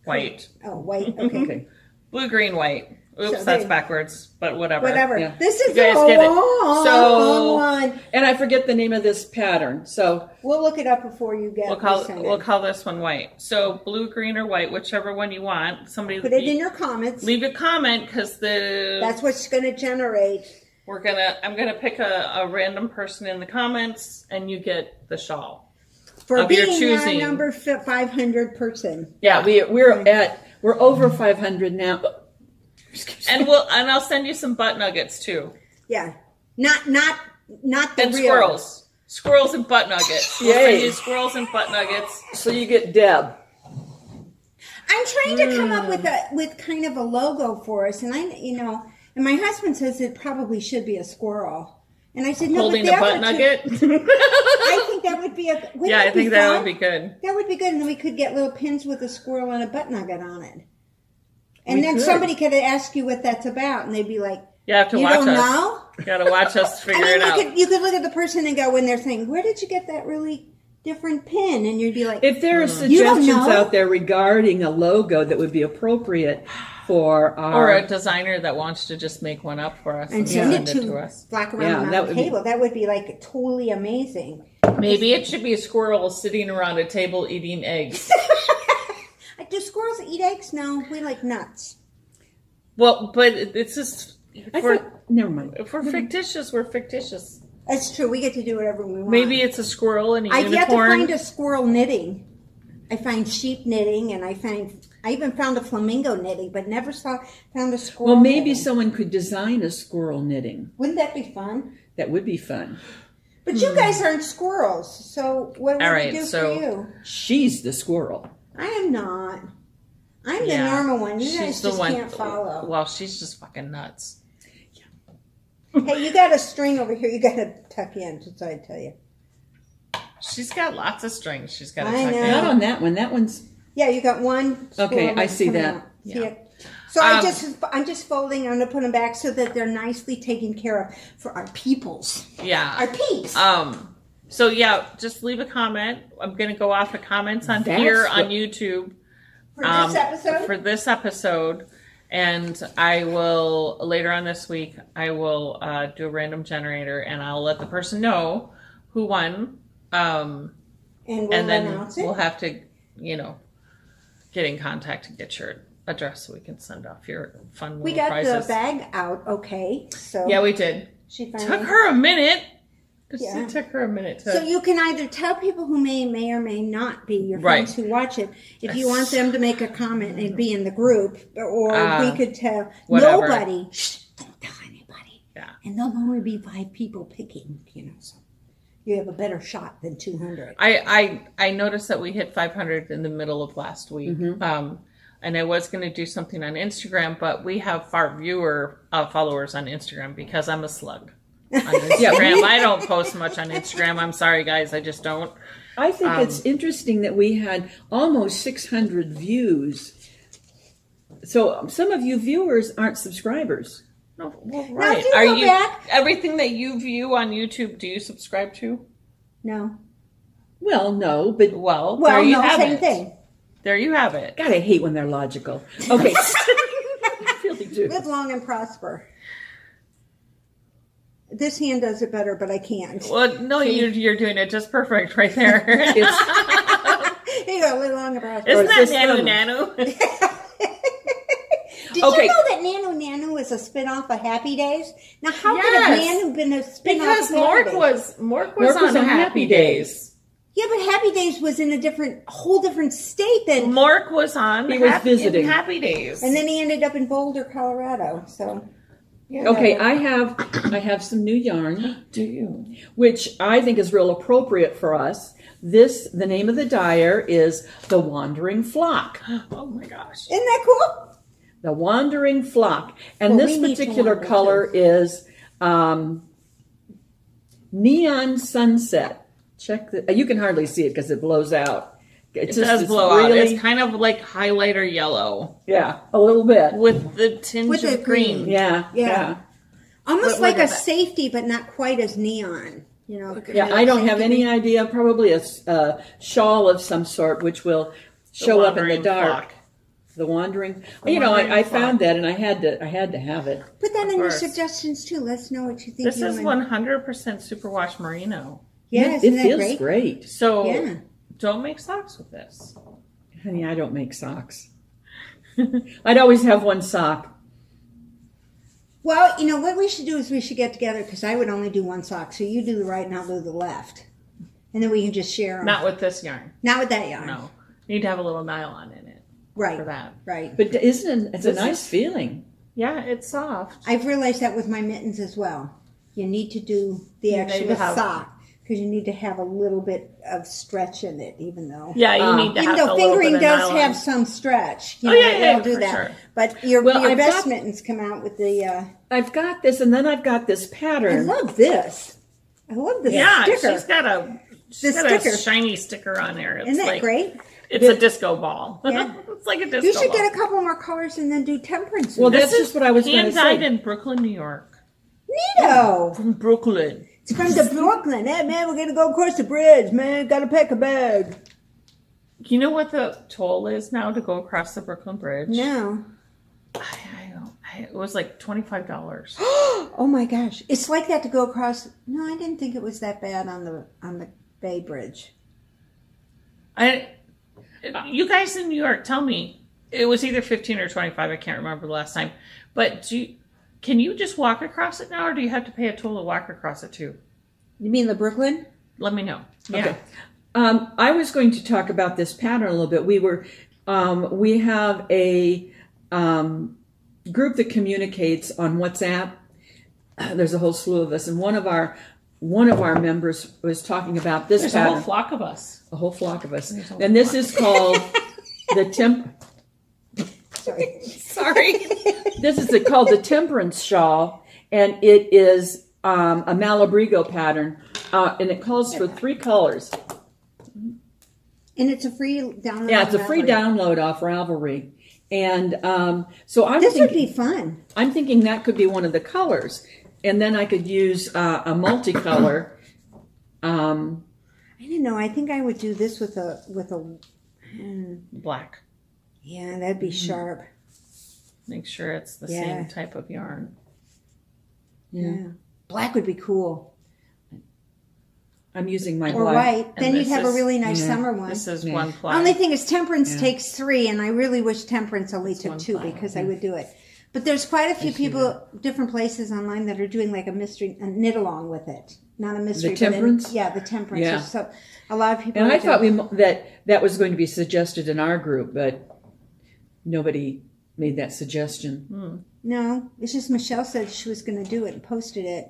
white. Oh, white. Okay. Okay. Blue, green, white. Oops, So that's they- backwards, but whatever. Whatever. Yeah. This is You guys a get it. long, So- long one. And I forget the name of this pattern. So We'll look it up before you get. send it. We'll call this one white. So blue, green, or white, whichever one you want. Somebody Put it in your comments. leave a comment because That's what's going to generate. I'm gonna pick a random person in the comments, and you get the shawl. For Of your being our choosing. number 500 person. yeah, we're over 500 now. And I'll send you some butt nuggets too, Yeah. Not the and real. squirrels and butt nuggets. We'll Yay. send you squirrels and butt nuggets. So you get Deb. I'm trying to come up with kind of a logo for us, and and my husband says it probably should be a squirrel, and I said no, Holding but a the butt other nugget. two- I think that would be Yeah, I think that fun? would be good. That would be good, and then we could get little pins with a squirrel and a butt nugget on it, and We then could. somebody could ask you what that's about, and they'd be like, You have to "You watch don't us. know." You gotta watch us I figure mean, it out. you could look at the person and go when they're saying, "Where did you get that really different pin?" And you'd be like, If there are You don't suggestions know? out there regarding a logo that would be appropriate for Or our a designer that wants to just make one up for us and and send send it it to to us. Black Yeah, Around that the would be- Table. That would be like totally amazing. Maybe it should be a squirrel sitting around a table eating eggs. Do squirrels eat eggs? No, we like nuts. Well, but it's just never mind. if we're fictitious, we're fictitious. That's true. We get to do whatever we want. Maybe it's a squirrel and a I've yet to unicorn. find a squirrel knitting. I find sheep knitting, and I even found a flamingo knitting, but never found a squirrel. Well, maybe knitting. someone could design a squirrel knitting. Wouldn't that be fun? That would be fun. But you guys aren't squirrels, so what would All we right, do so- for you? She's the squirrel. I am not. I'm Yeah, the normal one. You she's guys the just one- can't follow. Well, she's just fucking nuts. Hey, you got a string over here. You got to tuck in. Just so I tell you. She's got lots of strings. She's got to I tuck know. Not in. on that one. That one's Yeah, you got one. Okay, squirrel I that's see coming that. out. See Yeah. it? So Um, I'm just folding. I'm gonna put them back so that they're nicely taken care of for our peoples, our Yeah. peeps. So yeah, just leave a comment. I'm gonna go off the comments on That's here what- on YouTube. for this episode. For this episode, and I will later on this week I will do a random generator, and I'll let the person know who won, and we'll and then announce it. we'll have to, get in contact and get your address so we can send off your fun we little got prizes. the bag out. Okay, so Yeah, we did. she finally. Took her a minute. Yeah. It took her a minute to. So you can either tell people who may or may not be your Right. friends who watch it, if you want them to make a comment and be in the group, or we could tell whatever. nobody. Shh, don't tell anybody. Yeah. And there'll only be 5 people picking. So you have a better shot than 200. I noticed that we hit 500 in the middle of last week. And I was going to do something on Instagram, but we have far fewer followers on Instagram because I'm a slug on Instagram. I don't post much on Instagram. I'm sorry, guys. I just don't. I think it's interesting that we had almost 600 views. So some of you viewers aren't subscribers. No, well, Now, right. if you Are go you back- everything that you view on YouTube? Do you subscribe to? No. Well, no, but Well, Well, there you no, have same it. thing. There you have it. God, I hate when they're logical. Okay. I really do. Live long and prosper. This hand does it better, but I can't. Well, no, you're doing it just perfect right there. It's, Here you go, live long and prosper. Isn't that this nano one? nano? Did Okay. you know that Nanu Nanu is a spin-off of Happy Days? Now, how could Yes. have Nanu been a spin-off Because of Happy Days? Mork was on Happy Days. Yeah, but Happy Days was in a whole different state than, Mork was on He was Happy, visiting. in Happy Days. and then he ended up in Boulder, Colorado. So Okay, I have some new yarn, Do you? which I think is real appropriate for us. The name of the dyer is The Wandering Flock. Oh my gosh. Isn't that cool? The Wandering Flock. And Well, this we need to particular wander, color is Neon Sunset. You can hardly see it because it blows out. It does blow out. It's kind of like highlighter yellow. Yeah, a little bit. With the tinge With the of green. Yeah. Almost But like look a at that. safety, but not quite as neon. You know. Yeah, I don't have any idea. Probably a shawl of some sort, which will show up in the Wandering dark. Flock. The wandering. The You know, Wandering I Flock. found that, and I had to have it. Put that in your course. suggestions too. Let's know what you think. This is 100% superwash merino. Yeah, it isn't that feels great? great. So Yeah. don't make socks with this. Honey, I don't make socks. I'd always have one sock. Well, you know what we should do is we should get together because I would only do one sock. So you do the right and I'll do the left, and then we can just share them. Not with this yarn. Not with that yarn. No. You need to have a little nylon in it Right. for that. Right. But isn't it? It's a This nice is- feeling. Yeah, it's soft. I've realized that with my mittens as well. You need to do the You need actual to have- sock because you need to have a little bit of stretch in it, even though. Yeah, you need to Even have a though little fingering bit of does nylon. have some stretch, you Oh, know, yeah, yeah, it'll do for that. sure. But your I've best got- mittens come out with the. I've got this, and then I've got this I pattern. love this. I love this Yeah, sticker. she's got a sticker. a shiny sticker on there. It's Isn't that like, great? It's a disco ball. Yeah. It's like a disco You should ball. get a couple more colors and then do temperance. Well, in it. that's just what I was going to hand dyed say. in Brooklyn, New York. Neato. From Brooklyn. It's from the Brooklyn. Hey, man, we're going to go across the bridge, man. Got to pack a bag. You know what the toll is now to go across the Brooklyn Bridge? No. I don't. It was like $25. Oh my gosh, it's like that to go across. No, I didn't think it was that bad on the Bay Bridge. You guys in New York, tell me. It was either 15 or 25. I can't remember the last time. But can you just walk across it now, or do you have to pay a toll to walk across it too? You mean the Brooklyn? Let me know. Yeah. Okay. I was going to talk about this pattern a little bit. We have a group that communicates on WhatsApp. There's a whole slew of us, and one of our members was talking about this There's a pattern. whole flock of us. A whole flock of us, a whole and this is called the Sorry. Sorry. This is called the Temperance Shawl, and it is a Malabrigo pattern, and it calls for 3 colors. And it's a free download. Yeah, it's a on free Ravelry. download off Ravelry, and so This would be fun. I'm thinking that could be one of the colors, and then I could use a multicolor. I didn't know. I think I would do this with a. Black. Yeah, that'd be sharp. Make sure it's the Yeah. same type of yarn. Yeah. Black would be cool. I'm using my Or black. white. And Then you'd this have a is- really nice yeah. summer one. This is Yeah. one The ply. only thing is Temperance takes 3, and I really wish Temperance only took one 2 ply. because I would do it. But there's quite a few people, different places online that are doing like a knit along with it. Not a mystery. The Temperance? The Temperance. Yeah. So a lot of people. And are I thought doing- that was going to be suggested in our group, but nobody made that suggestion. No, it's just Michelle said she was going to do it and posted it.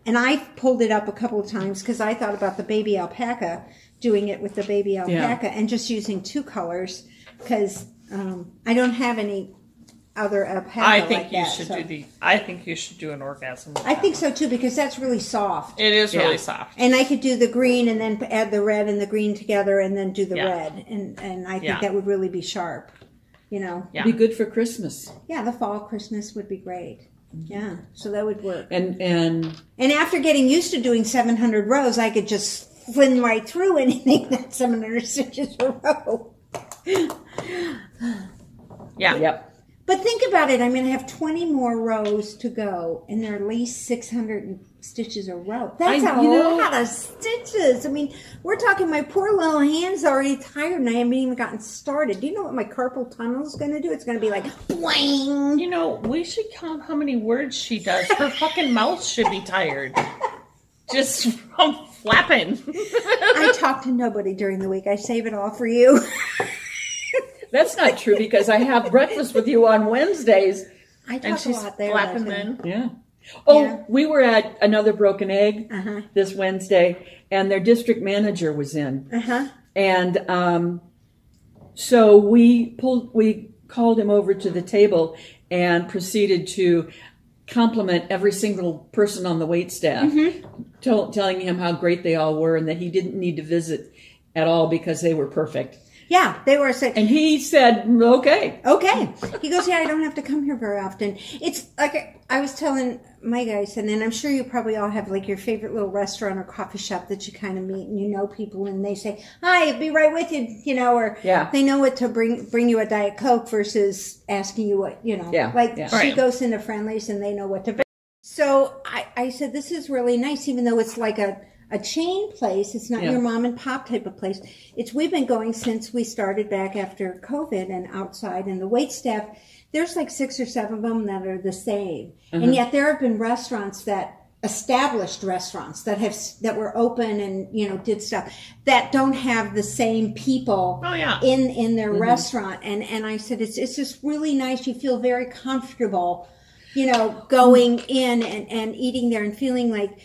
And I pulled it up a couple of times because I thought about the baby alpaca, doing it with the baby alpaca and just using 2 colors because I don't have any other alpaca I think like you that, should so. I think you should do an orgasm. with I that think one. so too because that's really soft. It is Yeah. really soft. And I could do the green and then add the red and the green together and then do the Yeah. red. And I think Yeah. that would really be sharp. You know? Yeah. Be good for Christmas. Yeah, the fall Christmas would be great. Yeah, so that would work. And And after getting used to doing 700 rows, I could just flin right through anything that's 700 stitches a row. Yeah. yep. But think about it. I'm going to have 20 more rows to go, and they're at least 600 stitches a row. That's a lot of stitches. I mean, we're talking my poor little hands are already tired, and I haven't even gotten started. Do you know what my carpal tunnel is going to do? It's going to be like, boing. You know, we should count how many words she does. Her fucking mouth should be tired. Just from flapping. I talk to nobody during the week. I save it all for you. That's not true because I have breakfast with you on Wednesdays. I and talk a she's lot there. flapping about him. men. Yeah. Oh, Yeah. we were at Another Broken Egg Uh-huh. this Wednesday, and their district manager was in. Uh-huh. And so we called him over to the table and proceeded to compliment every single person on the wait staff, telling him how great they all were and that he didn't need to visit at all because they were perfect. Yeah, they were saying. And he said, okay. Okay. He goes, yeah, I don't have to come here very often. It's like I was telling my guys, and then I'm sure you probably all have like your favorite little restaurant or coffee shop that you kind of meet and you know people and they say, hi, be right with you, you know, or they know what to bring you a Diet Coke versus asking you what, you know. Yeah. Like Yeah. she Right. goes into Friendly's and they know what to bring. So I said, this is really nice, even though it's like a chain place. It's not your mom and pop type of place. We've been going since we started back after COVID and outside, and the wait staff, there's like 6 or 7 of them that are the same. And yet there have been restaurants established restaurants that were open and, you know, did stuff that don't have the same people in their restaurant. And I said, it's just really nice. You feel very comfortable, you know, going in and eating there and feeling like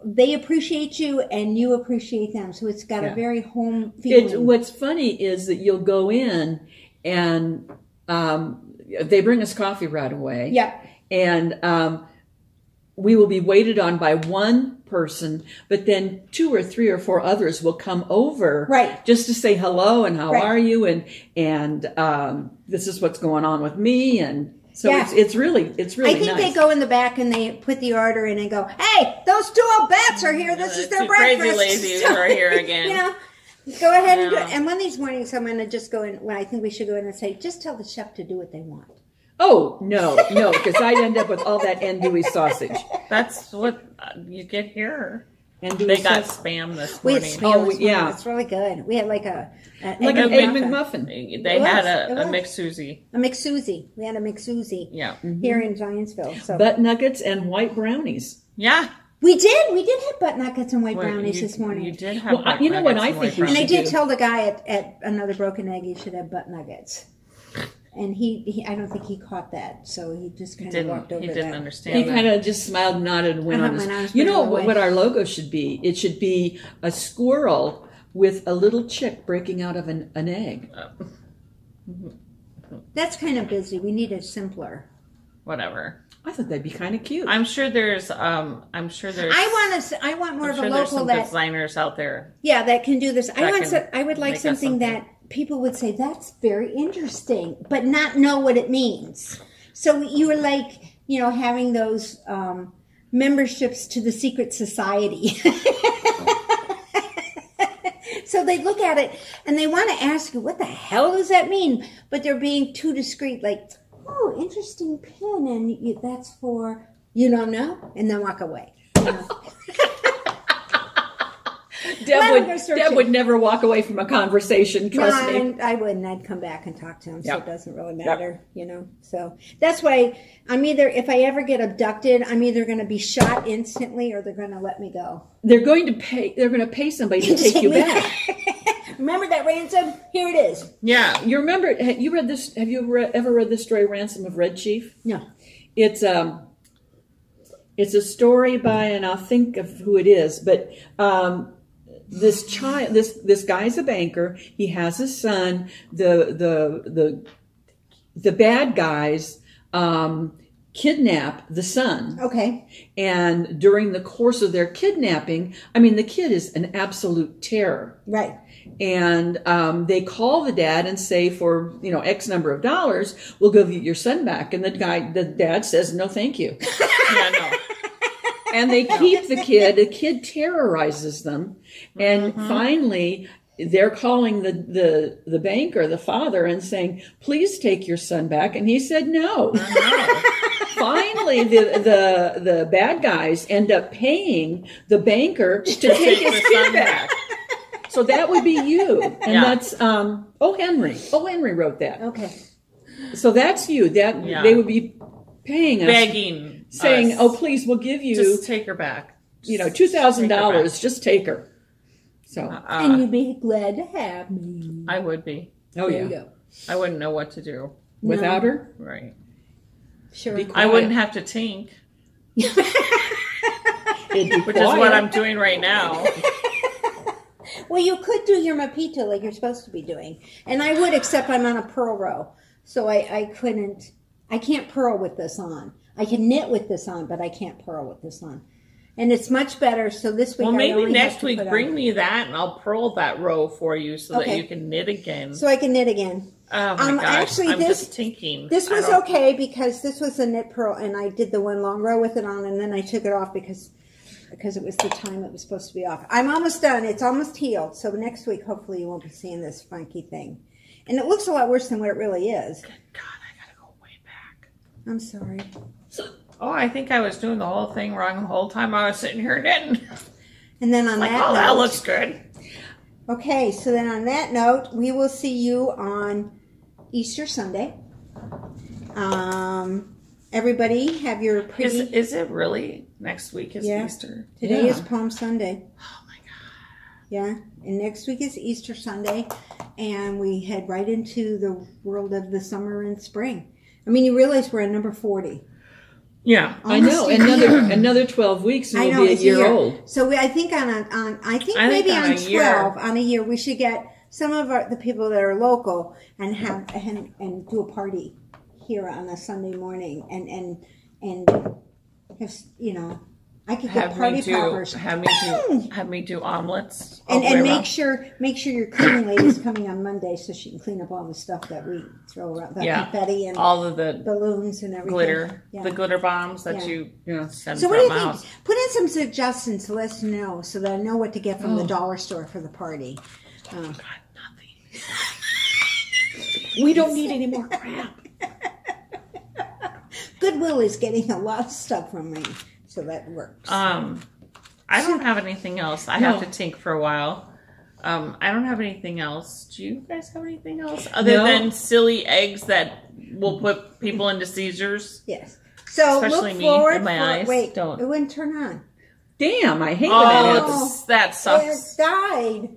they appreciate you and you appreciate them. So it's got a very home feeling. What's funny is that you'll go in and they bring us coffee right away. Yeah. And we will be waited on by one person, but then 2 or 3 or 4 others will come over, Right. just to say hello and how Right. are you, and this is what's going on with me, and so Yeah. it's really I think nice. they go in the back and they put the order in and go, hey, those 2 old bats are here. This is their Two breakfast. crazy ladies are here again. You know, go ahead and do Yeah. it. And one of these mornings, I'm going to just go in. Well, I think we should go in and say, just tell the chef to do what they want. Oh no, because I'd end up with all that andouille sausage. That's what you get here. Andouille They got sausage. spam this We had morning. spam this morning. yeah. It's really good. We had like an Like an egg McMuffin. They It had was. a McSusie. A McSusie. We had a McSusie Yeah. here in Giantsville. So Butt nuggets and white brownies. Yeah. we did have butt nuggets and white Well, brownies you- this morning. You did have Well, you know what I nuggets think and we And I white should did do. tell the guy at Another Broken Egg he should have butt nuggets. And he I don't think he caught that, so he just kind of walked over He didn't that. understand He that. kind of just smiled, nodded, and went on went on his. his You know way. what our logo should be? It should be a squirrel with a little chick breaking out of an egg. That's kind of busy. We need it simpler. Whatever. I thought that'd be kind of cute. I'm sure there's I want more I'm of sure a there's local some that designers out there. that can do this. That I would like make us something that people would say that's very interesting, but not know what it means. So you were like, you know, having those memberships to the secret society. So they look at it and they want to ask you, what the hell does that mean? But they're being too discreet, like, oh, interesting pin, and that's for, you don't know, and then walk away. You know? Deb would never walk away from a conversation, trust me. I wouldn't. I'd come back and talk to him, so Yep. it doesn't really matter, you know. So that's why if I ever get abducted, I'm either going to be shot instantly or they're going to let me go. They're going to pay somebody to take you me back. Remember that ransom? Here it is. Yeah. You remember? You read this? Have you ever read the story "Ransom of Red Chief"? No. It's a story by, and I'll think of who it is, but this guy's a banker. He has a son. The bad guys kidnap the son. Okay. And during the course of their kidnapping, I mean, the kid is an absolute terror. Right. And they call the dad and say, for X number of dollars, we'll give you your son back. And the dad says, no, thank you. Yeah, no. And they keep the kid. The kid terrorizes them, and finally, they're calling the banker, the father, and saying, "Please take your son back." And he said, "No." Finally, the bad guys end up paying the banker to take his kid back. So that would be you, and that's O. Henry. O. Henry wrote that. Okay. So that's you. They would be paying us, Begging, saying, us. "Oh, please, we'll give you Just take her back. $2,000. Just take her." So, And you'd be glad to have me. I would be. oh There you yeah, go. I wouldn't know what to do. without her. Right. Sure. Be I quiet. wouldn't have to tink, It'd be which is what quiet. I'm doing right now. Well, you could do your mapito like you're supposed to be doing. And I would, except I'm on a purl row. So I can't purl with this on. I can knit with this on, but I can't purl with this on. And it's much better. So this week, Well, I maybe only have next to week put bring on. me that, and I'll purl that row for you so that Okay. you can knit again. So I can knit again. Oh my gosh! Actually, I'm just tinking. This I was don't- okay because this was a knit purl, and I did the one long row with it on, and then I took it off because it was the time it was supposed to be off. I'm almost done. It's almost healed. So next week, hopefully, you won't be seeing this funky thing. And it looks a lot worse than what it really is. God, I gotta go way back. I'm sorry. Oh, I think I was doing the whole thing wrong the whole time I was sitting here knitting. And then on Like, that oh, note, that looks good. okay. So then on that note, we will see you on Easter Sunday. Everybody have your pretty. Is it really next week? Is Yeah. Easter? Today Yeah. is Palm Sunday. Oh my god! Yeah, and next week is Easter Sunday, and we head right into the world of the summer and spring. I mean, you realize we're at number 40. Yeah, I know. Almost a year. Another 12 weeks and I we'll know be a it's year old. So I think I think maybe on on a year. 12 on a year we should get some of the people that are local and have and do a party here on a Sunday morning and have, you know, I could get party poppers. have me do omelets And all the way make around. sure your cleaning lady's coming on Monday so she can clean up all the stuff that we throw around, the Yeah. confetti and all of the balloons and everything. glitter, Yeah. the glitter bombs that Yeah. you Yeah. send So from what do the you think? house. Put in some suggestions to let us know so that I know what to get from Oh. the dollar store for the party. God, nothing. We don't need any more crap. Goodwill is getting a lot of stuff from me, so that works. I don't have anything else. I have to think for a while. I don't have anything else. Do you guys have anything else other No. than silly eggs that will put people into seizures? Yes. So Especially look me forward and my for, eyes. wait, Don't. it wouldn't turn on. Damn, I hate Oh, when that happens. that It sucks. died.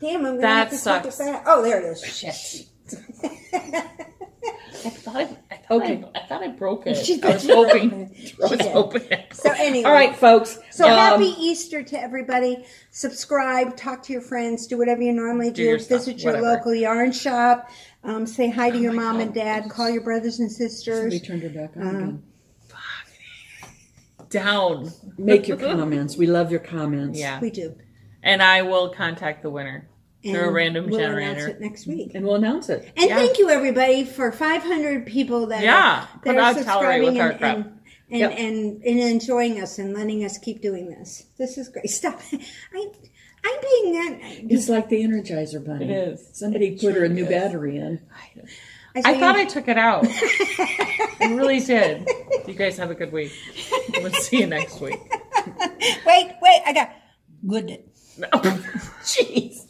Damn, I'm gonna That have to take sucks. it back. Oh, there it is. Shit. I thought Okay. I thought I broke it. She I was did. hoping. She I was did. hoping. So anyway. All right, folks. So happy Easter to everybody. Subscribe, talk to your friends, do whatever you normally do. your stuff, Visit your whatever. local yarn shop. Say hi to your mom and dad. Call your brothers and sisters. We turned her back on again. Down. Make your comments. We love your comments. Yeah. We do. And I will contact the winner through a And random we'll announce generator. it next week. And we'll announce it. And Yeah. thank you everybody for 500 people that Yeah. are, Put that out are tolerate with subscribing our and, crap. and, Yep. and enjoying us and letting us keep doing this. This is great stuff. I'm being that. It's like the Energizer Bunny. It is. Somebody It put her a truly new is. battery in. I thought I took it out. I really did. You guys have a good week. We'll see you next week. Wait, I got good. Jeez.